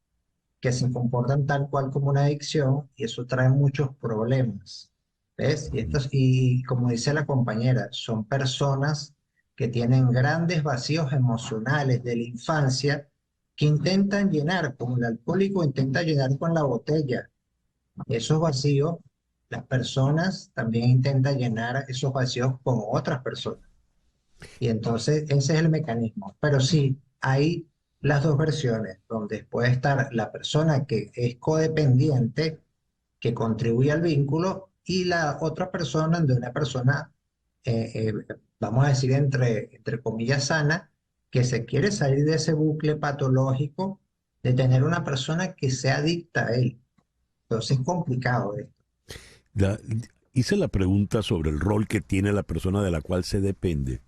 que se comportan tal cual como una adicción y eso trae muchos problemas. ¿Ves? Y como dice la compañera, son personas que tienen grandes vacíos emocionales de la infancia que intentan llenar, como el alcohólico intenta llenar con la botella esos vacíos. Las personas también intentan llenar esos vacíos con otras personas. Y entonces ese es el mecanismo. Pero sí, hay las dos versiones, donde puede estar la persona que es codependiente, que contribuye al vínculo, y la otra persona, de una persona, vamos a decir, entre comillas, sana, que se quiere salir de ese bucle patológico de tener una persona que sea adicta a él. Entonces es complicado esto. Hice la pregunta sobre el rol que tiene la persona de la cual se depende,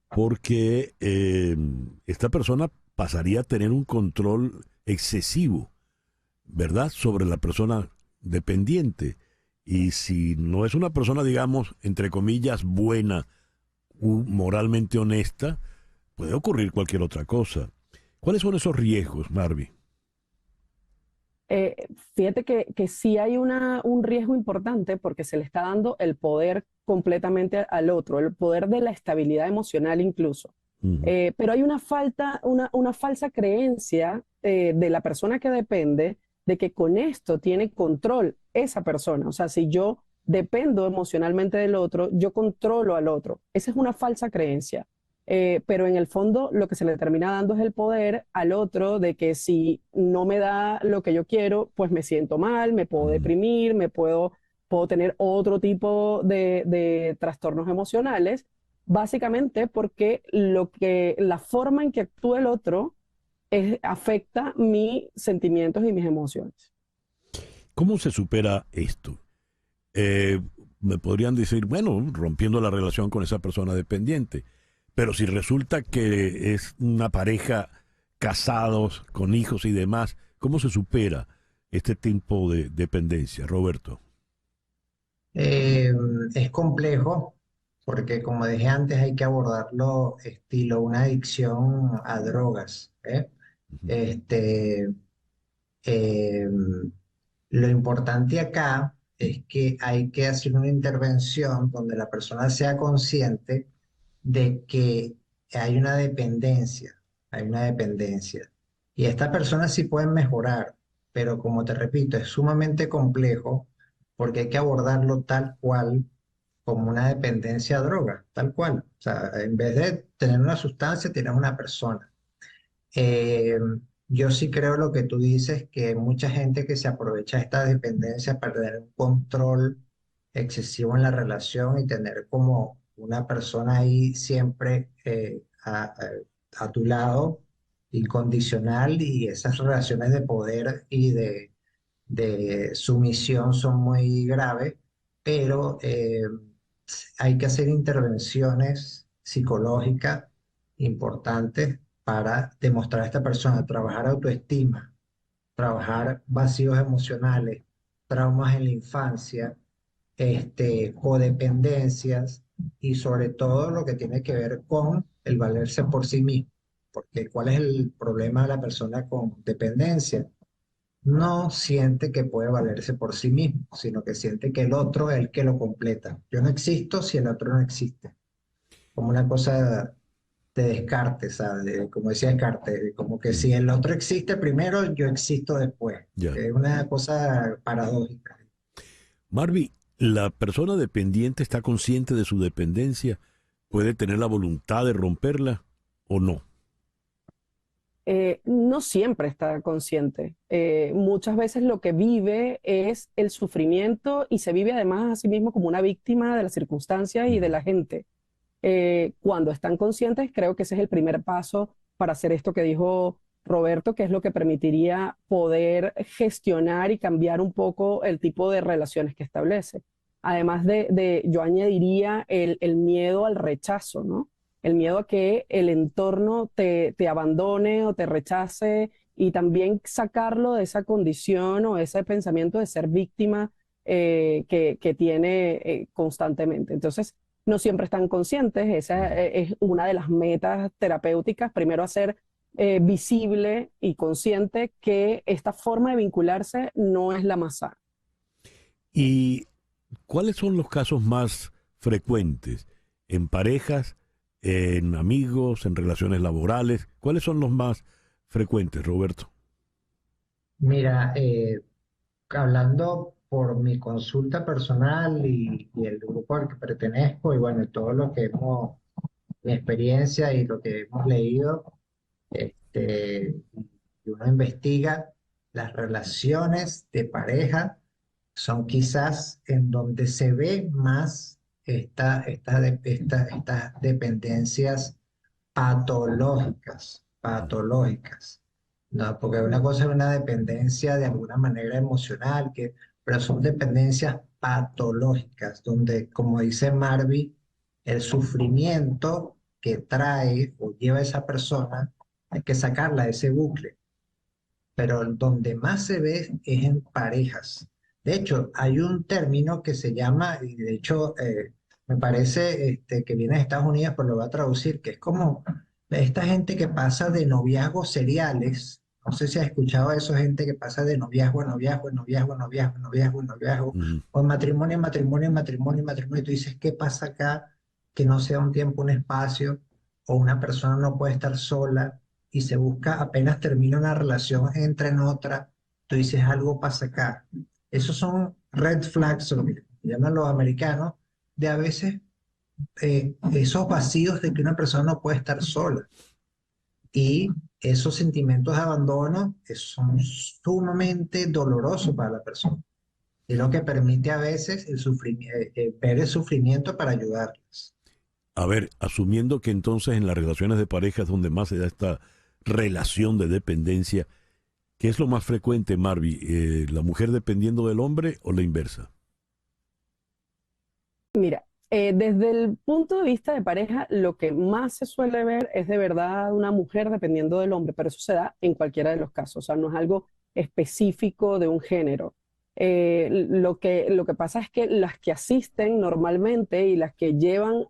porque esta persona pasaría a tener un control excesivo, ¿verdad?, sobre la persona dependiente. Y si no es una persona, digamos, entre comillas, buena, moralmente honesta, puede ocurrir cualquier otra cosa. ¿Cuáles son esos riesgos, Marvi? Fíjate que sí hay un riesgo importante porque se le está dando el poder completamente al otro, el poder de la estabilidad emocional incluso. Pero hay una falsa creencia de la persona que depende de que con esto tiene control esa persona. O sea, si yo dependo emocionalmente del otro, yo controlo al otro. Esa es una falsa creencia. Pero en el fondo lo que se le termina dando es el poder al otro de que si no me da lo que yo quiero, pues me siento mal, me puedo deprimir, puedo tener otro tipo de trastornos emocionales, básicamente porque la forma en que actúa el otro afecta mis sentimientos y mis emociones. ¿Cómo se supera esto? Me podrían decir, bueno, rompiendo la relación con esa persona dependiente. Pero si resulta que es una pareja casados, con hijos y demás, ¿cómo se supera este tipo de dependencia, Roberto? Es complejo porque, como dije antes, hay que abordarlo estilo una adicción a drogas. Eh, lo importante acá es que hay que hacer una intervención donde la persona sea consciente de que hay una dependencia. Y estas personas sí pueden mejorar, pero como te repito, es sumamente complejo porque hay que abordarlo tal cual como una dependencia a droga, tal cual. O sea, en vez de tener una sustancia, tienes una persona. Eh, yo sí creo lo que tú dices, que hay mucha gente que se aprovecha de esta dependencia para tener un control excesivo en la relación y tener como una persona ahí siempre a tu lado, incondicional, y esas relaciones de poder y de sumisión son muy graves pero hay que hacer intervenciones psicológicas importantes para demostrar a esta persona, trabajar autoestima, trabajar vacíos emocionales, traumas en la infancia, codependencias y sobre todo lo que tiene que ver con el valerse por sí mismo. Porque ¿cuál es el problema de la persona con dependencia? No siente que puede valerse por sí mismo, sino que siente que el otro es el que lo completa. Yo no existo si el otro no existe. Como una cosa de Descartes, ¿sabes? Como decía Descartes, como que si el otro existe primero, yo existo después. Ya. Es una cosa paradójica. Marvy, ¿la persona dependiente está consciente de su dependencia? ¿Puede tener la voluntad de romperla o no? No siempre está consciente. Muchas veces lo que vive es el sufrimiento y se vive además a sí mismo como una víctima de las circunstancias y de la gente. Cuando están conscientes, creo que ese es el primer paso para hacer esto que dijo Roberto, que es lo que permitiría poder gestionar y cambiar un poco el tipo de relaciones que establece. Además yo añadiría el miedo al rechazo, ¿no? El miedo a que el entorno te abandone o te rechace y también sacarlo de esa condición o ese pensamiento de ser víctima que tiene constantemente. Entonces, no siempre están conscientes. Esa es una de las metas terapéuticas. Primero, hacer visible y consciente que esta forma de vincularse no es la más sana. ¿Y cuáles son los casos más frecuentes en parejas, en amigos, en relaciones laborales? ¿Cuáles son los más frecuentes, Roberto? Mira, hablando por mi consulta personal y el grupo al que pertenezco, y bueno, todo lo que mi experiencia y lo que hemos leído, y uno investiga, las relaciones de pareja son quizás en donde se ve más estas dependencias patológicas, ¿no? Porque una cosa es una dependencia de alguna manera emocional, pero son dependencias patológicas, donde, como dice Marvy, el sufrimiento que trae o lleva esa persona, hay que sacarla de ese bucle. Pero donde más se ve es en parejas. De hecho, hay un término que se llama, y de hecho me parece que viene de Estados Unidos, pero lo voy a traducir, que es como esta gente que pasa de noviazgos seriales. No sé si has escuchado eso, gente que pasa de noviazgo a noviazgo, noviazgo, noviazgo, noviazgo, noviazgo, o en matrimonio, matrimonio, matrimonio, matrimonio. Y tú dices, ¿qué pasa acá? Que no sea un tiempo, un espacio, o una persona no puede estar sola y se busca, apenas termina una relación, entra en otra, tú dices, algo pasa acá. Esos son red flags, lo que llaman los americanos, de a veces esos vacíos de que una persona no puede estar sola. Y esos sentimientos de abandono son sumamente dolorosos para la persona. Y lo que permite a veces ver el sufrimiento para ayudarles. A ver, asumiendo que entonces en las relaciones de pareja es donde más se da esta relación de dependencia, ¿qué es lo más frecuente, Marvy? ¿La mujer dependiendo del hombre o la inversa? Mira, desde el punto de vista de pareja, lo que más se suele ver es de verdad una mujer dependiendo del hombre, pero eso se da en cualquiera de los casos, o sea, no es algo específico de un género. Lo que pasa es que las que asisten normalmente y las que llevan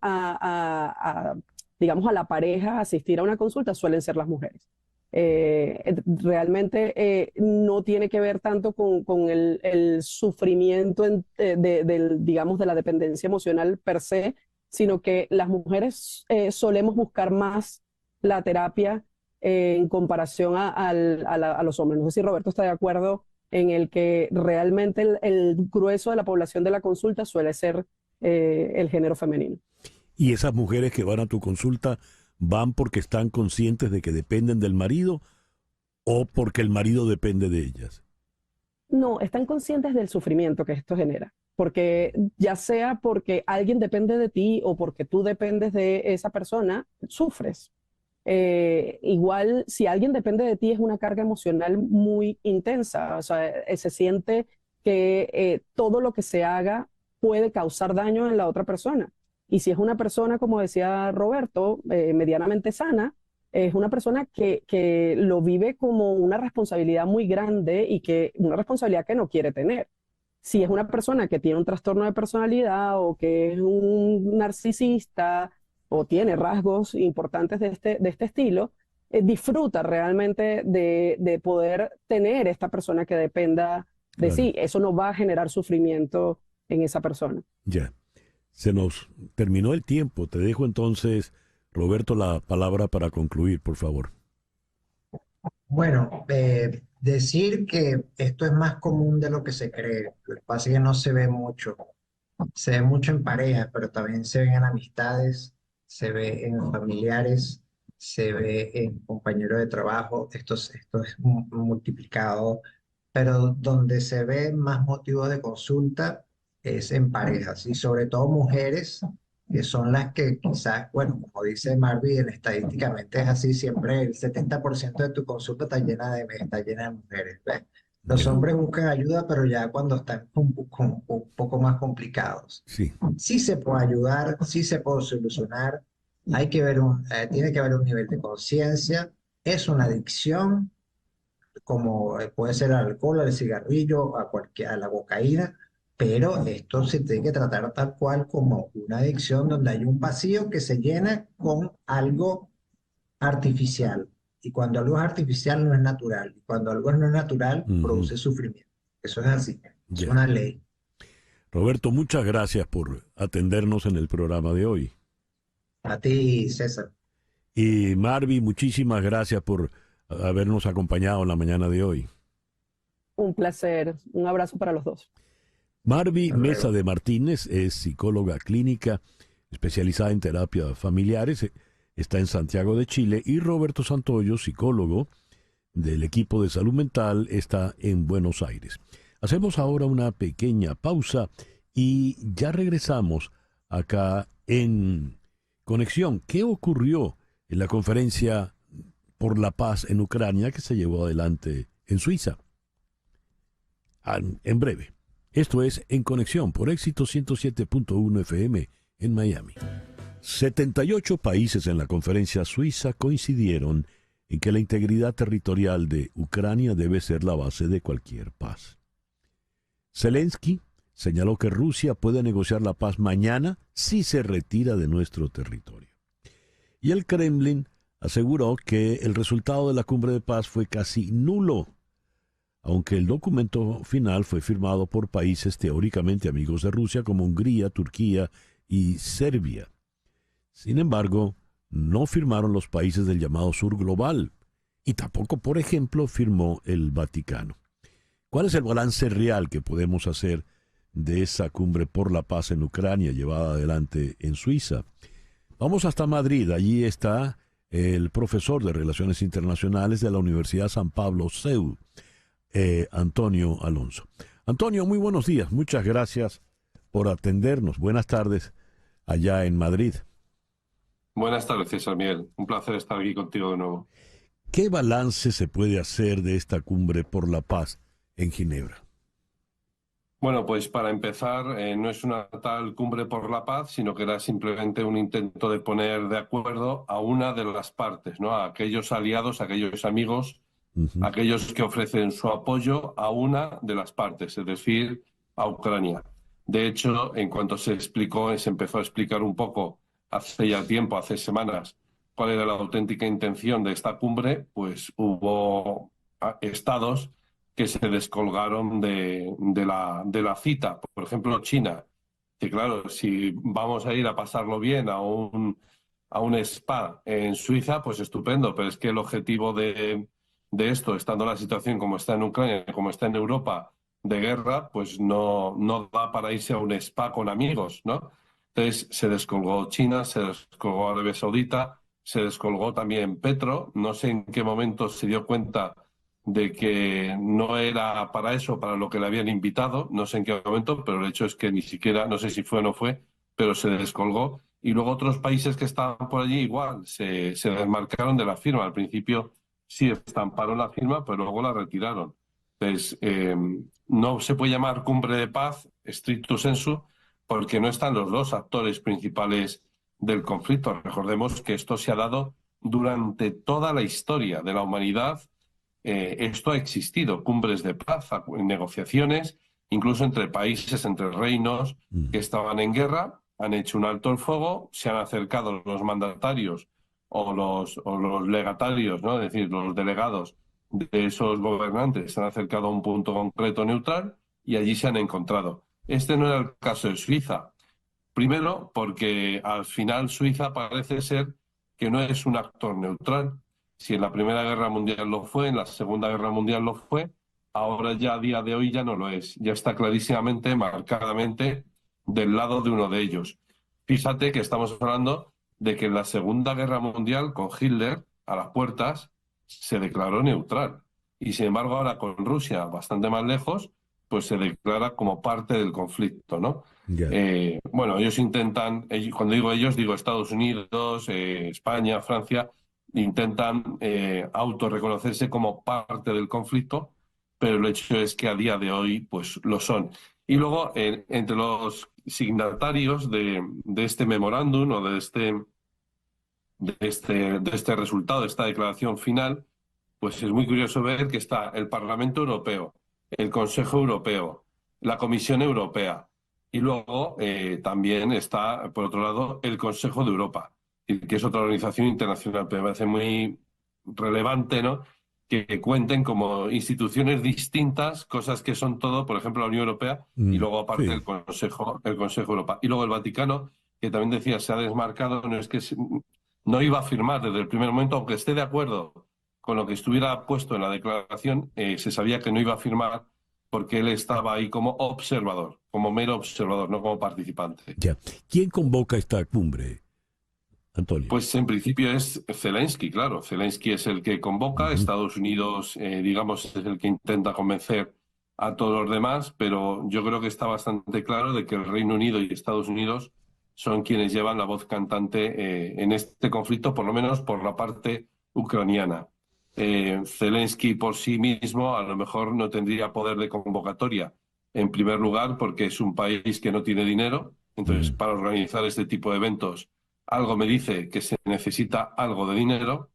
digamos, a la pareja a asistir a una consulta suelen ser las mujeres. Realmente no tiene que ver tanto con el sufrimiento digamos, de la dependencia emocional per se, sino que las mujeres solemos buscar más la terapia en comparación a los hombres. No sé si Roberto está de acuerdo en el que realmente el grueso de la población de la consulta suele ser el género femenino. ¿Y esas mujeres que van a tu consulta van porque están conscientes de que dependen del marido o porque el marido depende de ellas? No, están conscientes del sufrimiento que esto genera, porque ya sea porque alguien depende de ti o porque tú dependes de esa persona, sufres. Igual, si alguien depende de ti, es una carga emocional muy intensa. O sea, se siente que todo lo que se haga puede causar daño en la otra persona. Y si es una persona, como decía Roberto, medianamente sana, es una persona que lo vive como una responsabilidad muy grande y una responsabilidad que no quiere tener. Si es una persona que tiene un trastorno de personalidad o que es un narcisista o tiene rasgos importantes de este estilo, disfruta realmente de poder tener esta persona que dependa de Claro. sí. Eso no va a generar sufrimiento en esa persona. Ya. Se nos terminó el tiempo. Te dejo entonces, Roberto, la palabra para concluir, por favor. Bueno, decir que esto es más común de lo que se cree. Lo que pasa es que no se ve mucho. Se ve mucho en pareja, pero también se ve en amistades, se ve en familiares, se ve en compañeros de trabajo. Esto es multiplicado, pero donde se ven más motivos de consulta es en parejas y sobre todo mujeres, que son las que quizás, bueno, como dice Marvin, estadísticamente es así, siempre el 70% de tu consulta está llena de mujeres, ¿ves? Los Ya. hombres buscan ayuda, pero ya cuando están un poco más complicados. Sí. Sí se puede ayudar, sí se puede solucionar, tiene que haber un nivel de conciencia, es una adicción, como puede ser al alcohol, al cigarrillo, a la cocaína, pero esto se tiene que tratar tal cual como una adicción donde hay un vacío que se llena con algo artificial. Y cuando algo es artificial no es natural. Y cuando algo no es natural, produce sufrimiento. Eso es así. Es Ya. una ley. Roberto, muchas gracias por atendernos en el programa de hoy. A ti, César. Y Marvi, muchísimas gracias por habernos acompañado en la mañana de hoy. Un placer. Un abrazo para los dos. Marvi Mesa de Martínez es psicóloga clínica especializada en terapia familiares, está en Santiago de Chile, y Roberto Santoyo, psicólogo del equipo de salud mental, está en Buenos Aires. Hacemos ahora una pequeña pausa y ya regresamos acá en Conexión. ¿Qué ocurrió en la conferencia por la paz en Ucrania que se llevó adelante en Suiza? En breve. Esto es En Conexión por Éxito 107.1 FM en Miami. 78 países en la conferencia suiza coincidieron en que la integridad territorial de Ucrania debe ser la base de cualquier paz. Zelensky señaló que Rusia puede negociar la paz mañana si se retira de nuestro territorio. Y el Kremlin aseguró que el resultado de la cumbre de paz fue casi nulo, aunque el documento final fue firmado por países teóricamente amigos de Rusia como Hungría, Turquía y Serbia. Sin embargo, no firmaron los países del llamado Sur Global, y tampoco, por ejemplo, firmó el Vaticano. ¿Cuál es el balance real que podemos hacer de esa cumbre por la paz en Ucrania llevada adelante en Suiza? Vamos hasta Madrid. Allí está el profesor de Relaciones Internacionales de la Universidad San Pablo CEU, Antonio Alonso. Antonio, muy buenos días. Muchas gracias por atendernos. Buenas tardes allá en Madrid. Buenas tardes, César Miguel. Un placer estar aquí contigo de nuevo. ¿Qué balance se puede hacer de esta cumbre por la paz en Ginebra? Bueno, pues para empezar, no es una tal cumbre por la paz, sino que era simplemente un intento de poner de acuerdo a una de las partes, ¿no? A aquellos aliados, a aquellos amigos, aquellos que ofrecen su apoyo a una de las partes, es decir, a Ucrania. De hecho, en cuanto se empezó a explicar un poco hace ya tiempo, hace semanas, cuál era la auténtica intención de esta cumbre, pues hubo estados que se descolgaron de la cita. Por ejemplo, China, que claro, si vamos a ir a pasarlo bien a un spa en Suiza, pues estupendo, pero es que el objetivo de esto, estando la situación como está en Ucrania, como está en Europa, de guerra, pues no da para irse a un spa con amigos, ¿no? Entonces se descolgó China, se descolgó Arabia Saudita, se descolgó también Petro. No sé en qué momento se dio cuenta de que no era para eso, para lo que le habían invitado, no sé en qué momento, pero el hecho es que ni siquiera, no sé si fue o no fue, pero se descolgó. Y luego otros países que estaban por allí igual se desmarcaron de la firma. Al principio sí estamparon la firma, pero luego la retiraron. Entonces, no se puede llamar cumbre de paz, stricto sensu, porque no están los dos actores principales del conflicto. Recordemos que esto se ha dado durante toda la historia de la humanidad. Esto ha existido, cumbres de paz, negociaciones, incluso entre países, entre reinos que estaban en guerra, han hecho un alto el fuego, se han acercado los mandatarios o los legatarios, ¿no? Es decir, los delegados de esos gobernantes se han acercado a un punto concreto neutral y allí se han encontrado. Este no era el caso de Suiza. Primero, porque al final Suiza parece ser que no es un actor neutral. Si en la Primera Guerra Mundial lo fue, en la Segunda Guerra Mundial lo fue, ahora ya a día de hoy ya no lo es. Ya está clarísimamente, marcadamente del lado de uno de ellos. Fíjate que estamos hablando de que en la Segunda Guerra Mundial, con Hitler a las puertas, se declaró neutral. Y sin embargo ahora con Rusia bastante más lejos, pues se declara como parte del conflicto, ¿no? Bueno, ellos intentan, cuando digo ellos, digo Estados Unidos, España, Francia, intentan autorreconocerse como parte del conflicto, pero el hecho es que a día de hoy pues lo son. Y luego, entre los signatarios de este memorándum o de este resultado, de esta declaración final, pues es muy curioso ver que está el Parlamento Europeo, el Consejo Europeo, la Comisión Europea y luego también está, por otro lado, el Consejo de Europa, que es otra organización internacional. Pero me parece muy relevante, ¿no?, que cuenten como instituciones distintas, cosas que son todo, por ejemplo, la Unión Europea y luego aparte el Consejo de Europa. Y luego el Vaticano, que también decía, se ha desmarcado, no es que no iba a firmar desde el primer momento, aunque esté de acuerdo con lo que estuviera puesto en la declaración, se sabía que no iba a firmar porque él estaba ahí como observador, como mero observador, no como participante. Ya. ¿Quién convoca esta cumbre, Antonio? Pues en principio es Zelensky, claro. Zelensky es el que convoca, Estados Unidos, digamos, es el que intenta convencer a todos los demás, pero yo creo que está bastante claro de que el Reino Unido y Estados Unidos son quienes llevan la voz cantante en este conflicto, por lo menos por la parte ucraniana. Zelensky por sí mismo a lo mejor no tendría poder de convocatoria, en primer lugar porque es un país que no tiene dinero, entonces para organizar este tipo de eventos algo me dice que se necesita algo de dinero,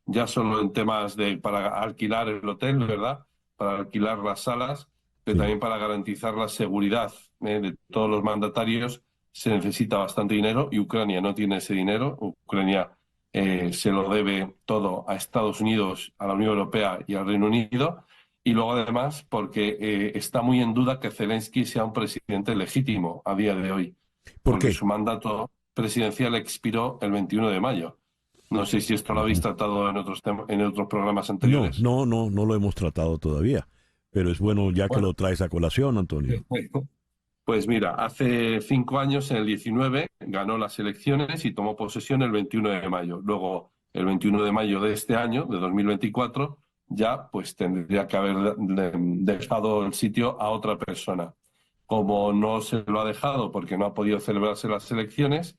ya solo en temas para alquilar el hotel, ¿verdad?, para alquilar las salas, pero también para garantizar la seguridad de todos los mandatarios se necesita bastante dinero y Ucrania no tiene ese dinero. Ucrania se lo debe todo a Estados Unidos, a la Unión Europea y al Reino Unido, y luego además porque está muy en duda que Zelensky sea un presidente legítimo a día de hoy, porque su mandato presidencial expiró el 21 de mayo. No sé si esto lo habéis tratado en otros programas anteriores. No lo hemos tratado todavía, pero es bueno ya que lo traes a colación, Antonio. Pues mira, hace 5 años, en el 19, ganó las elecciones y tomó posesión el 21 de mayo. Luego, el 21 de mayo de este año, de 2024, ya pues tendría que haber dejado el sitio a otra persona. Como no se lo ha dejado porque no ha podido celebrarse las elecciones,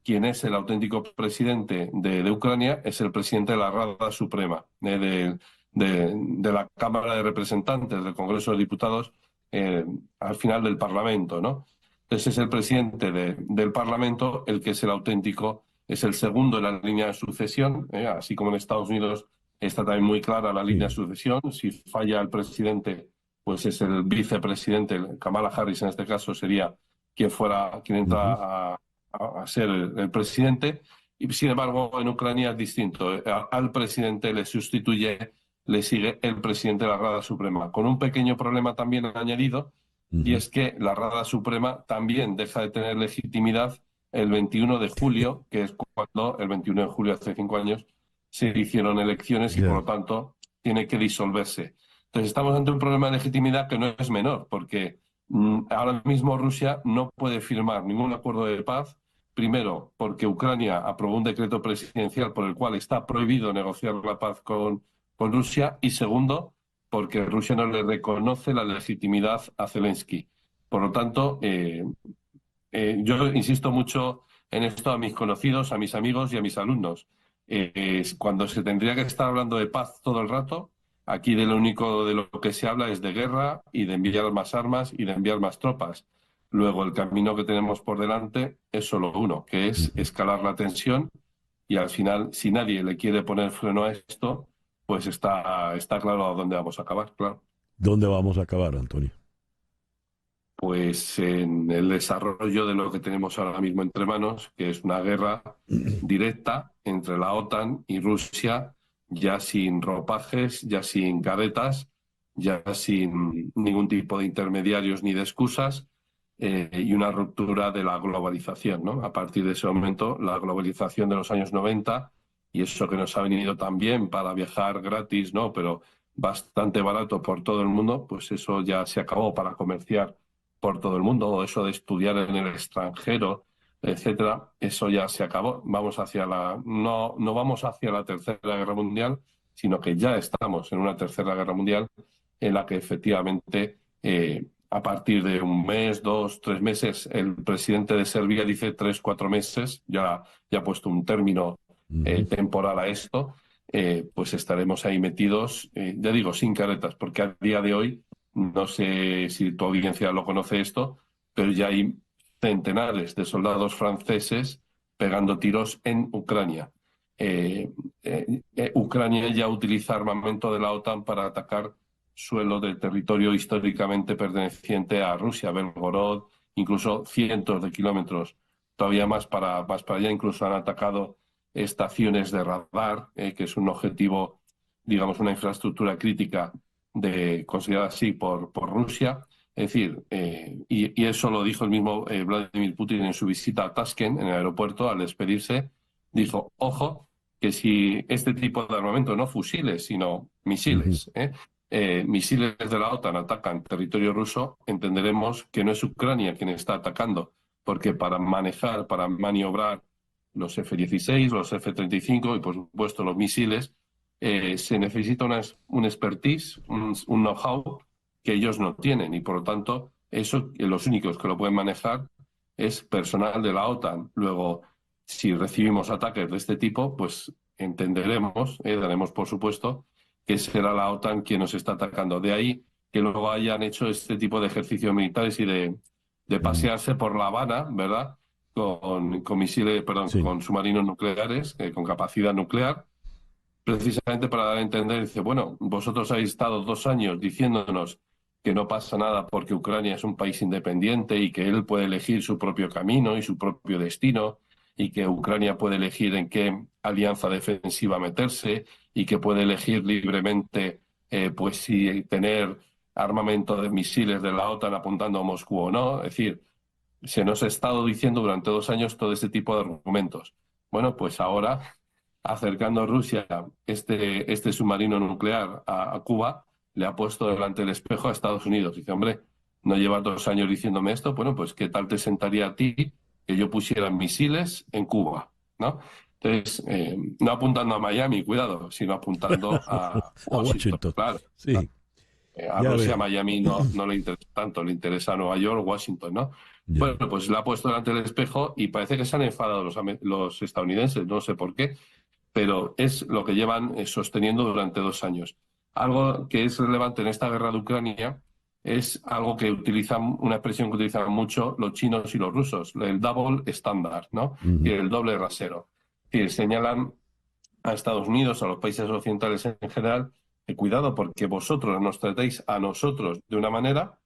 quien es el auténtico presidente de Ucrania es el presidente de la Rada Suprema, de la Cámara de Representantes del Congreso de Diputados, al final del Parlamento, ¿no? Entonces es el presidente del Parlamento el que es el auténtico, es el segundo en la línea de sucesión, así como en Estados Unidos está también muy clara la línea de sucesión. Si falla el presidente, pues es el vicepresidente, Kamala Harris en este caso sería quien entra a ser el presidente. Y sin embargo en Ucrania es distinto. Al presidente le sigue el presidente de la Rada Suprema, con un pequeño problema también añadido, y es que la Rada Suprema también deja de tener legitimidad el 21 de julio, que es cuando el 21 de julio, hace 5 años, se hicieron elecciones y por lo tanto tiene que disolverse. Entonces estamos ante un problema de legitimidad que no es menor, porque ahora mismo Rusia no puede firmar ningún acuerdo de paz, primero porque Ucrania aprobó un decreto presidencial por el cual está prohibido negociar la paz con Rusia, y segundo, porque Rusia no le reconoce la legitimidad a Zelensky. Por lo tanto, yo insisto mucho en esto a mis conocidos, a mis amigos y a mis alumnos. Cuando se tendría que estar hablando de paz todo el rato, aquí de lo único de lo que se habla es de guerra y de enviar más armas y de enviar más tropas. Luego, el camino que tenemos por delante es solo uno, que es escalar la tensión, y al final, si nadie le quiere poner freno a esto, pues está claro a dónde vamos a acabar, claro. ¿Dónde vamos a acabar, Antonio? Pues en el desarrollo de lo que tenemos ahora mismo entre manos, que es una guerra directa entre la OTAN y Rusia, ya sin ropajes, ya sin caretas, ya sin ningún tipo de intermediarios ni de excusas, y una ruptura de la globalización, ¿no? A partir de ese momento, la globalización de los años 90, y eso que nos ha venido también para viajar gratis, ¿no? Pero bastante barato por todo el mundo, pues eso ya se acabó para comerciar por todo el mundo, o eso de estudiar en el extranjero, etcétera, eso ya se acabó. Vamos hacia no vamos hacia la Tercera Guerra Mundial, sino que ya estamos en una Tercera Guerra Mundial en la que efectivamente a partir de un mes, 2, 3 meses, el presidente de Serbia dice 3, 4 meses, ya ha puesto un término temporal a esto, pues estaremos ahí metidos, ya digo, sin caretas, porque a día de hoy, no sé si tu audiencia lo conoce esto, pero ya hay centenares de soldados franceses pegando tiros en Ucrania. Ucrania ya utiliza armamento de la OTAN para atacar suelo de territorio históricamente perteneciente a Rusia, Belgorod, incluso cientos de kilómetros, todavía más para allá. Incluso han atacado estaciones de radar, que es un objetivo, digamos, una infraestructura crítica considerada así por Rusia. Es decir, y eso lo dijo el mismo Vladimir Putin en su visita a Tashkent, en el aeropuerto, al despedirse, dijo, ojo, que si este tipo de armamento, no fusiles, sino misiles, misiles de la OTAN atacan territorio ruso, entenderemos que no es Ucrania quien está atacando, porque para manejar, para maniobrar los F-16, los F-35 y, por supuesto, los misiles, se necesita un expertise, un know-how que ellos no tienen, y por lo tanto, los únicos que lo pueden manejar es personal de la OTAN. Luego, si recibimos ataques de este tipo, pues entenderemos, daremos por supuesto, que será la OTAN quien nos está atacando. De ahí que luego hayan hecho este tipo de ejercicios militares y de pasearse por La Habana, ¿verdad?, con misiles, perdón, con submarinos nucleares, con capacidad nuclear, precisamente para dar a entender, dice, bueno, vosotros habéis estado 2 años diciéndonos que no pasa nada porque Ucrania es un país independiente y que él puede elegir su propio camino y su propio destino, y que Ucrania puede elegir en qué alianza defensiva meterse, y que puede elegir libremente pues si tener armamento de misiles de la OTAN apuntando a Moscú o no. Es decir, se nos ha estado diciendo durante 2 años todo este tipo de argumentos. Bueno, pues ahora, acercando a Rusia este submarino nuclear a Cuba, le ha puesto delante del espejo a Estados Unidos. Dice, hombre, no llevas 2 años diciéndome esto, bueno, pues ¿qué tal te sentaría a ti que yo pusiera misiles en Cuba, ¿no? Entonces, no apuntando a Miami, cuidado, sino apuntando a Washington. Claro. Sí. A Rusia, Miami no le interesa tanto, le interesa Nueva York, Washington, ¿no? Bueno, pues la ha puesto delante del espejo y parece que se han enfadado los estadounidenses, no sé por qué, pero es lo que llevan sosteniendo durante 2 años. Algo que es relevante en esta guerra de Ucrania es algo que utilizan, una expresión que utilizan mucho los chinos y los rusos, el double standard, ¿no? Y el doble rasero. Es decir, señalan a Estados Unidos, a los países occidentales en general, cuidado porque vosotros nos tratéis a nosotros de una manera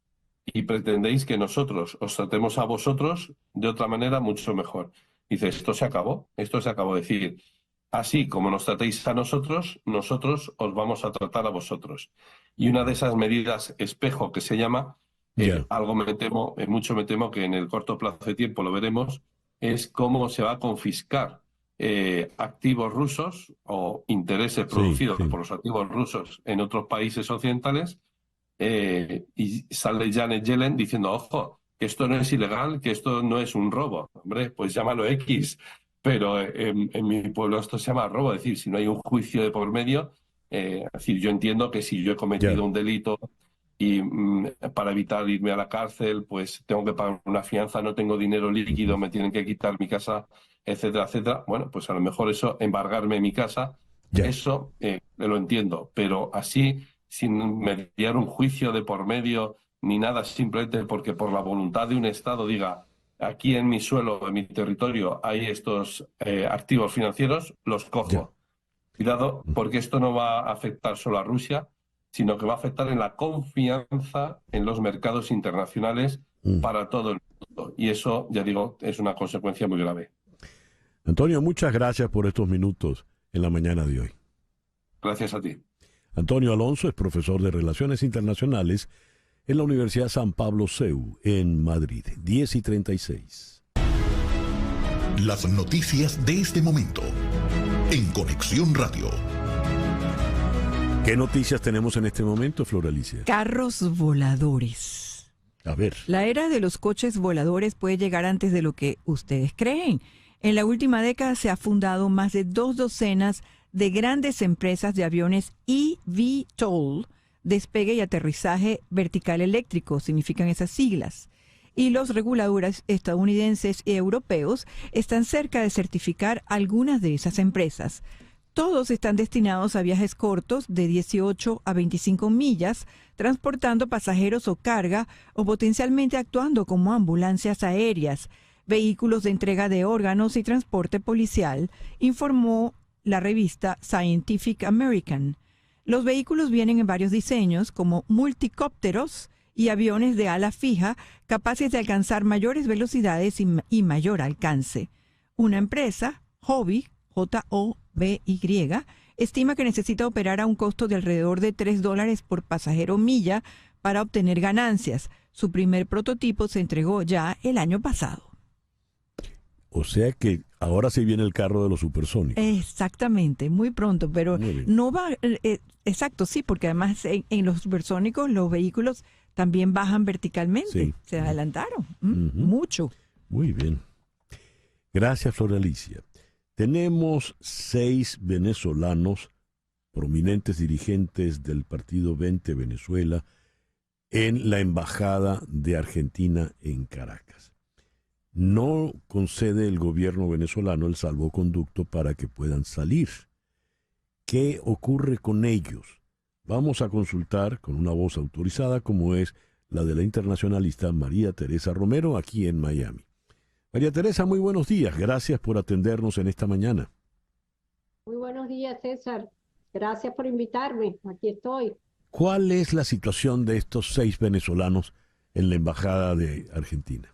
y pretendéis que nosotros os tratemos a vosotros de otra manera mucho mejor. Dice, esto se acabó. Es decir, así como nos tratéis a nosotros, nosotros os vamos a tratar a vosotros. Y una de esas medidas espejo que se llama, mucho me temo que en el corto plazo de tiempo lo veremos, es cómo se va a confiscar activos rusos o intereses producidos por los activos rusos en otros países occidentales, y sale Janet Yellen diciendo, ojo, que esto no es ilegal, que esto no es un robo. Hombre, pues llámalo X, pero en mi pueblo esto se llama robo. Es decir, si no hay un juicio de por medio, es decir, yo entiendo que si yo he cometido un delito y para evitar irme a la cárcel, pues tengo que pagar una fianza, no tengo dinero líquido, me tienen que quitar mi casa, etcétera, etcétera. Bueno, pues a lo mejor eso, embargarme mi casa, eso lo entiendo, pero así, sin mediar un juicio de por medio ni nada, simplemente porque por la voluntad de un Estado diga, aquí en mi suelo, en mi territorio, hay estos activos financieros, los cojo. Cuidado, porque esto no va a afectar solo a Rusia, sino que va a afectar en la confianza en los mercados internacionales para todo el mundo. Y eso, ya digo, es una consecuencia muy grave. Antonio, muchas gracias por estos minutos en la mañana de hoy. Gracias a ti. Antonio Alonso es profesor de Relaciones Internacionales en la Universidad San Pablo CEU en Madrid. 10:36. Las noticias de este momento en Conexión Radio. ¿Qué noticias tenemos en este momento, Flor Alicia? Carros voladores. A ver. La era de los coches voladores puede llegar antes de lo que ustedes creen. En la última década se ha fundado más de 2 docenas de grandes empresas de aviones eVTOL, despegue y aterrizaje vertical eléctrico, significan esas siglas. Y los reguladores estadounidenses y europeos están cerca de certificar algunas de esas empresas. Todos están destinados a viajes cortos de 18 a 25 millas, transportando pasajeros o carga o potencialmente actuando como ambulancias aéreas, vehículos de entrega de órganos y transporte policial, informó la revista Scientific American. Los vehículos vienen en varios diseños, como multicópteros y aviones de ala fija capaces de alcanzar mayores velocidades y mayor alcance. Una empresa, Joby, J-O-B-Y, estima que necesita operar a un costo de alrededor de $3 por pasajero milla para obtener ganancias. Su primer prototipo se entregó ya el año pasado. O sea que ahora sí viene el carro de los supersónicos. Exactamente, muy pronto, pero no va... exacto, sí, porque además en los supersónicos los vehículos también bajan verticalmente. Sí. Se adelantaron mucho. Muy bien. Gracias, Flor Alicia. Tenemos 6 venezolanos, prominentes dirigentes del partido 20 Venezuela, en la Embajada de Argentina en Caracas. No concede el gobierno venezolano el salvoconducto para que puedan salir. ¿Qué ocurre con ellos? Vamos a consultar con una voz autorizada como es la de la internacionalista María Teresa Romero aquí en Miami. María Teresa, muy buenos días. Gracias por atendernos en esta mañana. Muy buenos días, César. Gracias por invitarme. Aquí estoy. ¿Cuál es la situación de estos 6 venezolanos en la Embajada de Argentina?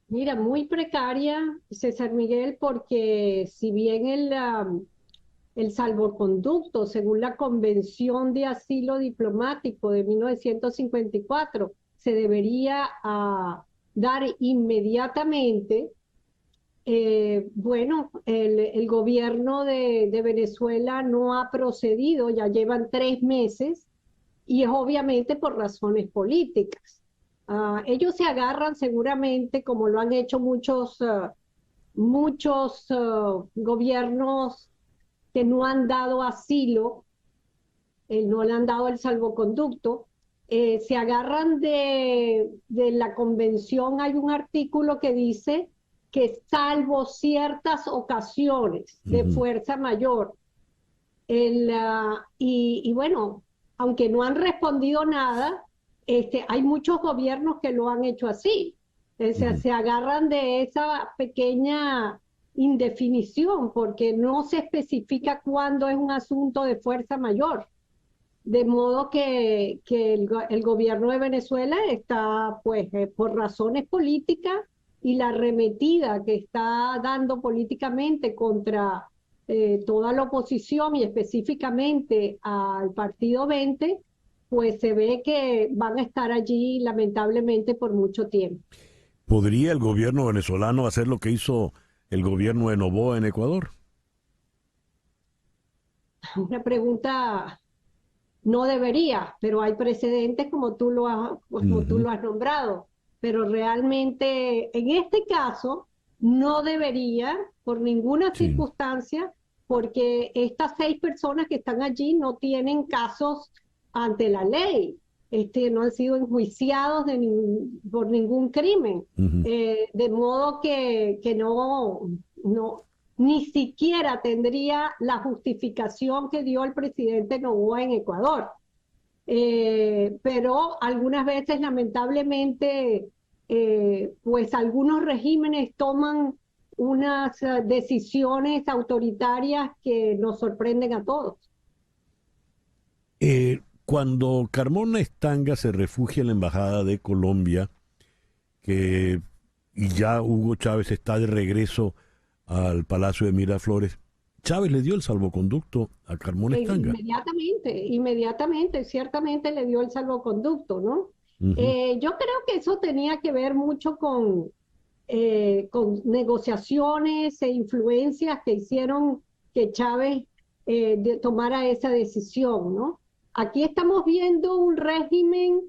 Mira, muy precaria, César Miguel, porque si bien el salvoconducto, según la Convención de Asilo Diplomático de 1954, se debería dar inmediatamente, bueno, el gobierno de Venezuela no ha procedido, ya llevan 3 meses, y es obviamente por razones políticas. Ellos se agarran seguramente, como lo han hecho muchos gobiernos que no han dado asilo, no le han dado el salvoconducto, se agarran de la convención. Hay un artículo que dice que salvo ciertas ocasiones de fuerza mayor, y bueno, aunque no han respondido nada, hay muchos gobiernos que lo han hecho así. O sea, se agarran de esa pequeña indefinición porque no se especifica cuándo es un asunto de fuerza mayor. De modo que el gobierno de Venezuela está, pues, por razones políticas, y la arremetida que está dando políticamente contra toda la oposición y específicamente al Partido 20, pues se ve que van a estar allí lamentablemente por mucho tiempo. ¿Podría el gobierno venezolano hacer lo que hizo el gobierno de Noboa en Ecuador? Una pregunta, no debería, pero hay precedentes como tú lo has nombrado. Pero realmente en este caso no debería por ninguna circunstancia, porque estas 6 personas que están allí no tienen casos ante la ley, no han sido enjuiciados por ningún crimen, de modo que no, ni siquiera tendría la justificación que dio el presidente Noboa en Ecuador. pero algunas veces lamentablemente pues algunos regímenes toman unas decisiones autoritarias que nos sorprenden a todos. Cuando Carmona Estanga se refugia en la Embajada de Colombia, y ya Hugo Chávez está de regreso al Palacio de Miraflores, ¿Chávez le dio el salvoconducto a Carmona Estanga? Inmediatamente, ciertamente le dio el salvoconducto, ¿no? Yo creo que eso tenía que ver mucho con negociaciones e influencias que hicieron que Chávez tomara esa decisión, ¿no? Aquí estamos viendo un régimen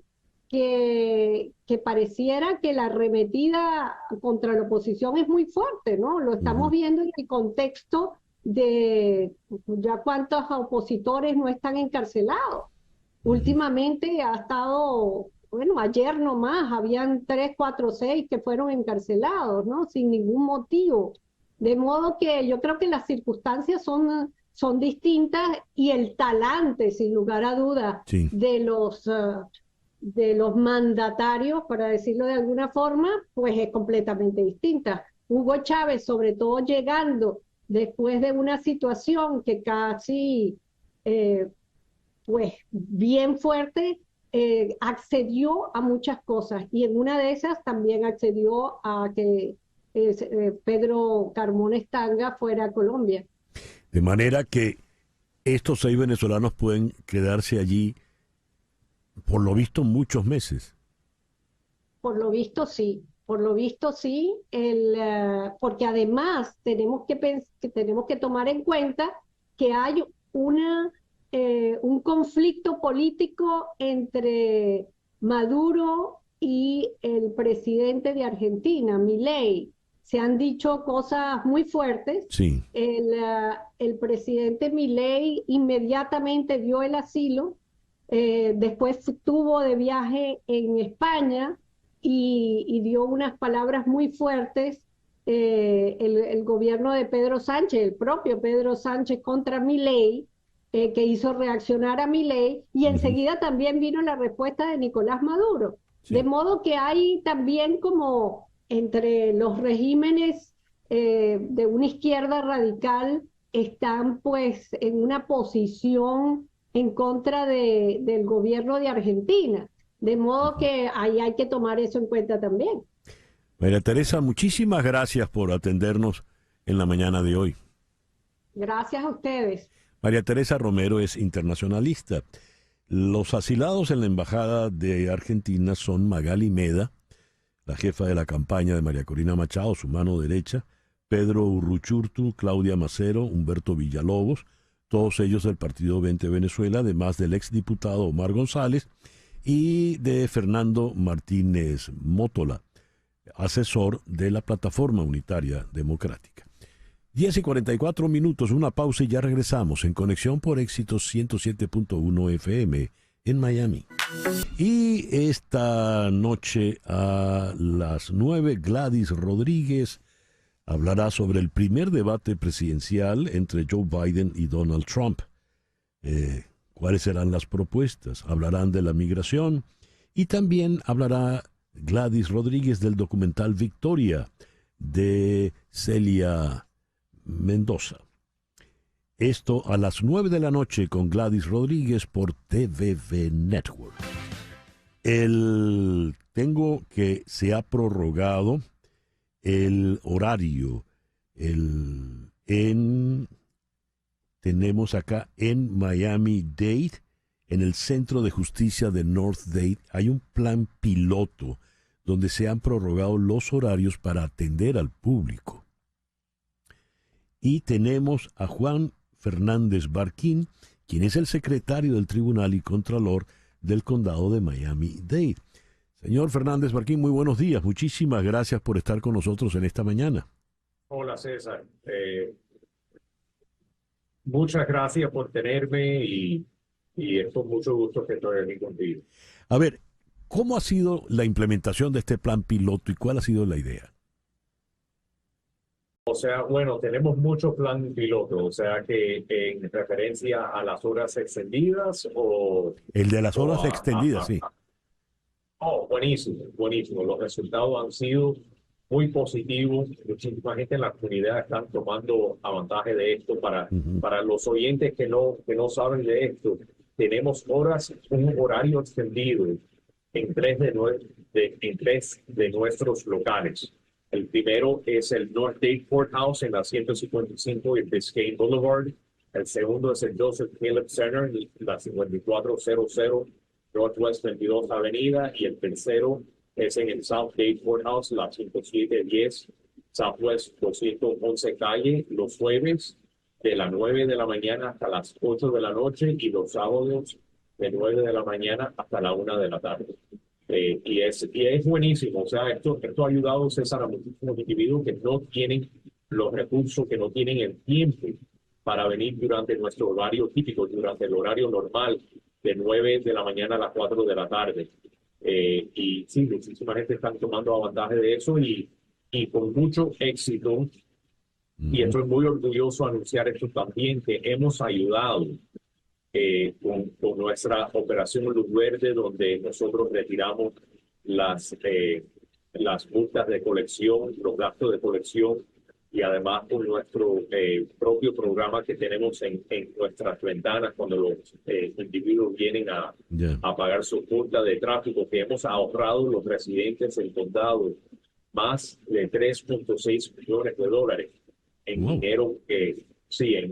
que pareciera que la arremetida contra la oposición es muy fuerte, ¿no? Lo estamos viendo en el contexto de ya cuántos opositores no están encarcelados. Últimamente ha estado, bueno, ayer nomás habían 3, 4, 6 que fueron encarcelados, ¿no? Sin ningún motivo. De modo que yo creo que las circunstancias son distintas y el talante, sin lugar a dudas, sí, de los mandatarios, para decirlo de alguna forma, pues es completamente distinta. Hugo Chávez, sobre todo llegando después de una situación que casi, pues bien fuerte, accedió a muchas cosas y en una de esas también accedió a que Pedro Carmona Estanga fuera a Colombia. De manera que estos 6 venezolanos pueden quedarse allí, por lo visto, muchos meses. Por lo visto, sí. Por lo visto, sí. Porque además tenemos que tomar en cuenta que hay un conflicto político entre Maduro y el presidente de Argentina, Milei. Se han dicho cosas muy fuertes. Sí. El presidente Milei inmediatamente dio el asilo, después estuvo de viaje en España y dio unas palabras muy fuertes. El gobierno de Pedro Sánchez, el propio Pedro Sánchez contra Milei, que hizo reaccionar a Milei, y enseguida también vino la respuesta de Nicolás Maduro. Sí. De modo que hay también como entre los regímenes de una izquierda radical están pues en una posición en contra del gobierno de Argentina. De modo que ahí hay que tomar eso en cuenta también. María Teresa, muchísimas gracias por atendernos en la mañana de hoy. Gracias a ustedes. María Teresa Romero es internacionalista. Los asilados en la Embajada de Argentina son Magali Meda, la jefa de la campaña de María Corina Machado, su mano derecha, Pedro Urruchurtu, Claudia Macero, Humberto Villalobos, todos ellos del Partido 20 Venezuela, además del exdiputado Omar González y de Fernando Martínez Mótola, asesor de la Plataforma Unitaria Democrática. 10:44, una pausa y ya regresamos en Conexión por Éxitos 107.1 FM en Miami. Y esta noche a las 9, Gladys Rodríguez hablará sobre el primer debate presidencial entre Joe Biden y Donald Trump. ¿Cuáles serán las propuestas? Hablarán de la migración y también hablará Gladys Rodríguez del documental Victoria de Celia Mendoza. Esto a las 9 de la noche con Gladys Rodríguez por TVV Network. Tengo que se ha prorrogado el horario. Tenemos acá en Miami-Dade, en el Centro de Justicia de North Dade, hay un plan piloto donde se han prorrogado los horarios para atender al público. Y tenemos a Juan Fernández Barquín, quien es el secretario del Tribunal y Contralor del Condado de Miami-Dade. Señor Fernández Barquín, muy buenos días. Muchísimas gracias por estar con nosotros en esta mañana. Hola, César. Muchas gracias por tenerme y es con mucho gusto que estoy aquí contigo. A ver, ¿cómo ha sido la implementación de este plan piloto y cuál ha sido la idea? O sea, bueno, tenemos mucho plan piloto, o sea que en referencia a las horas extendidas o... El de las horas extendidas, sí. Oh, buenísimo, buenísimo. Los resultados han sido muy positivos. Muchísima gente en la comunidad están tomando avantaje de esto. Para los oyentes que no saben de esto, tenemos un horario extendido en tres de nuestros locales. El primero es el North Dade Courthouse en la 155 y Biscayne Boulevard. El segundo es el Joseph Caleb Center en la 5400 Northwest 22 Avenida. Y el tercero es en el South Dade Courthouse, la 10710 Southwest 211 Calle, los jueves de las 9 de la mañana hasta las 8 de la noche y los sábados de 9 de la mañana hasta la 1 de la tarde. Y es buenísimo. O sea, esto ha ayudado, César, a muchísimos individuos que no tienen los recursos, que no tienen el tiempo para venir durante nuestro horario típico, durante el horario normal de 9 de la mañana a las 4 de la tarde. Y sí, muchísima gente está tomando avantaje de eso y con mucho éxito. Y estoy muy orgulloso de anunciar esto también, que hemos ayudado con nuestra operación Luz Verde, donde nosotros retiramos las multas de colección, los gastos de colección, y además con nuestro propio programa que tenemos en nuestras ventanas cuando los individuos vienen a pagar su multa de tráfico, que hemos ahorrado los residentes del condado más de $3.6 millones en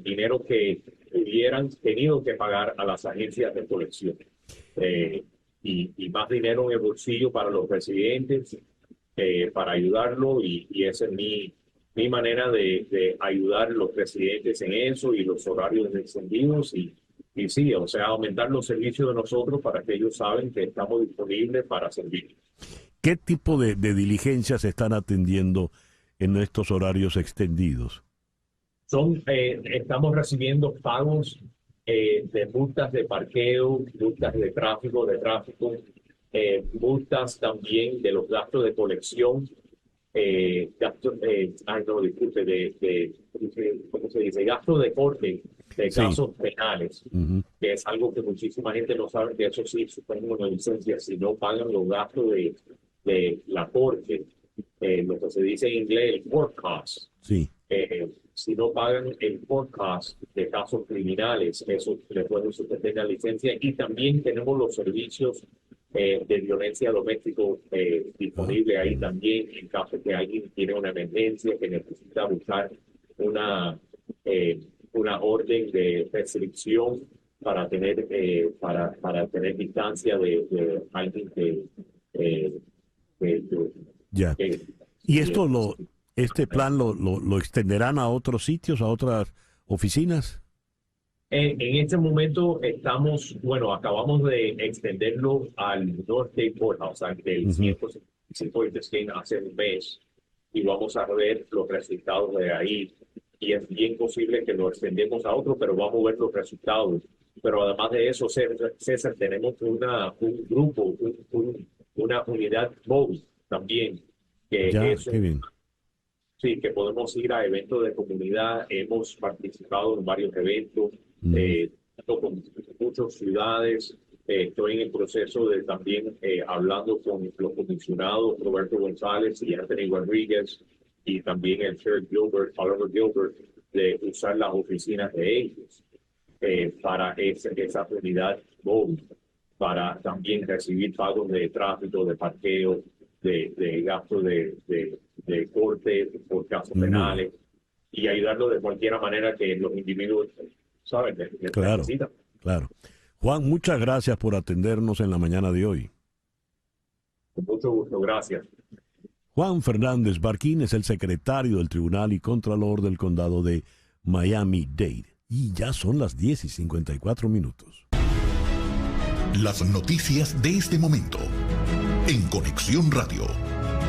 dinero que hubieran tenido que pagar a las agencias de colección. Y más dinero en el bolsillo para los residentes, para ayudarlo, y esa es mi manera de ayudar a los residentes en eso, y los horarios extendidos, y sí, o sea, aumentar los servicios de nosotros para que ellos saben que estamos disponibles para servir. ¿Qué tipo de diligencias se están atendiendo en estos horarios extendidos? Estamos recibiendo pagos de multas de parqueo, multas de tráfico, multas también de los gastos de colección, gastos de corte de casos penales, que es algo que muchísima gente no sabe, que eso sí supongo una licencia, si no pagan los gastos de la corte, lo que se dice en inglés, el court cost. Sí. Si no pagan el court cost de casos criminales, eso le puede suspender la licencia. Y también tenemos los servicios de violencia doméstica disponibles ahí también, en caso de que alguien tiene una emergencia, que necesita buscar una orden de restricción para tener distancia de alguien ¿Y esto este plan lo extenderán a otros sitios, a otras oficinas? En este momento acabamos de extenderlo al North Dade Courthouse, del 155 de Biscayne hace un mes, y vamos a ver los resultados de ahí. Y es bien posible que lo extendemos a otro, pero vamos a ver los resultados. Pero además de eso, César, tenemos un grupo, una unidad móvil también, que qué bien. Sí, que podemos ir a eventos de comunidad. Hemos participado en varios eventos, con muchas ciudades. Estoy en el proceso de también hablando con los comisionados Roberto González y Anthony Rodríguez, y también el Sheriff Oliver Gilbert, de usar las oficinas de ellos para esa unidad móvil, para también recibir pagos de tráfico, de parqueo, de gastos de corte por casos penales, y ayudarlo de cualquier manera que los individuos necesitan. Claro. Juan, muchas gracias por atendernos en la mañana de hoy. Con mucho gusto, gracias. Juan Fernández Barquín es el secretario del Tribunal y Contralor del Condado de Miami-Dade. Y ya son las 10:54. Las noticias de este momento en Conexión Radio.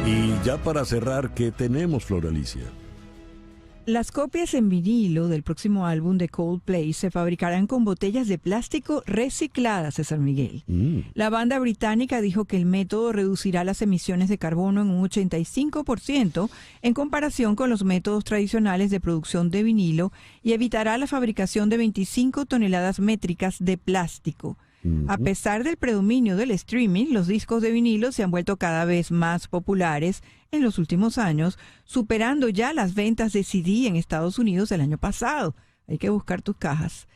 Y ya para cerrar, ¿qué tenemos, Flor Alicia? Las copias en vinilo del próximo álbum de Coldplay se fabricarán con botellas de plástico recicladas, César Miguel. La banda británica dijo que el método reducirá las emisiones de carbono en un 85% en comparación con los métodos tradicionales de producción de vinilo y evitará la fabricación de 25 toneladas métricas de plástico. A pesar del predominio del streaming, los discos de vinilo se han vuelto cada vez más populares en los últimos años, superando ya las ventas de CD en Estados Unidos el año pasado. Hay que buscar tus cajas.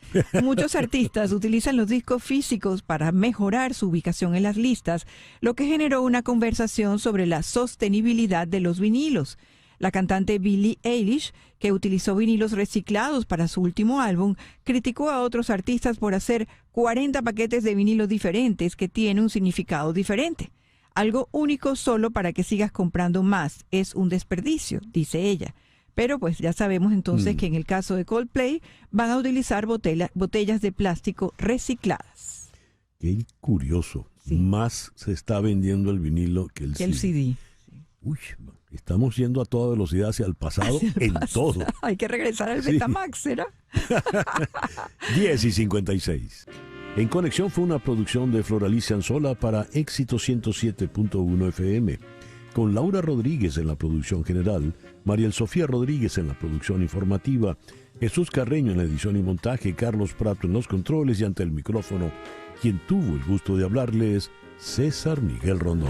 Muchos artistas utilizan los discos físicos para mejorar su ubicación en las listas, lo que generó una conversación sobre la sostenibilidad de los vinilos. La cantante Billie Eilish, que utilizó vinilos reciclados para su último álbum, criticó a otros artistas por hacer 40 paquetes de vinilos diferentes que tienen un significado diferente. Algo único solo para que sigas comprando más. Es un desperdicio, dice ella. Pero pues ya sabemos entonces que en el caso de Coldplay van a utilizar botellas de plástico recicladas. Qué curioso. Sí. Más se está vendiendo el vinilo que el CD. Uy, estamos yendo a toda velocidad hacia el pasado todo. Hay que regresar al Betamax, ¿será? 10:56. En Conexión fue una producción de Floralicia Anzola para Éxito 107.1 FM, con Laura Rodríguez en la producción general, Mariel Sofía Rodríguez en la producción informativa, Jesús Carreño en la edición y montaje, Carlos Prato en los controles y ante el micrófono, quien tuvo el gusto de hablarles, César Miguel Rondón.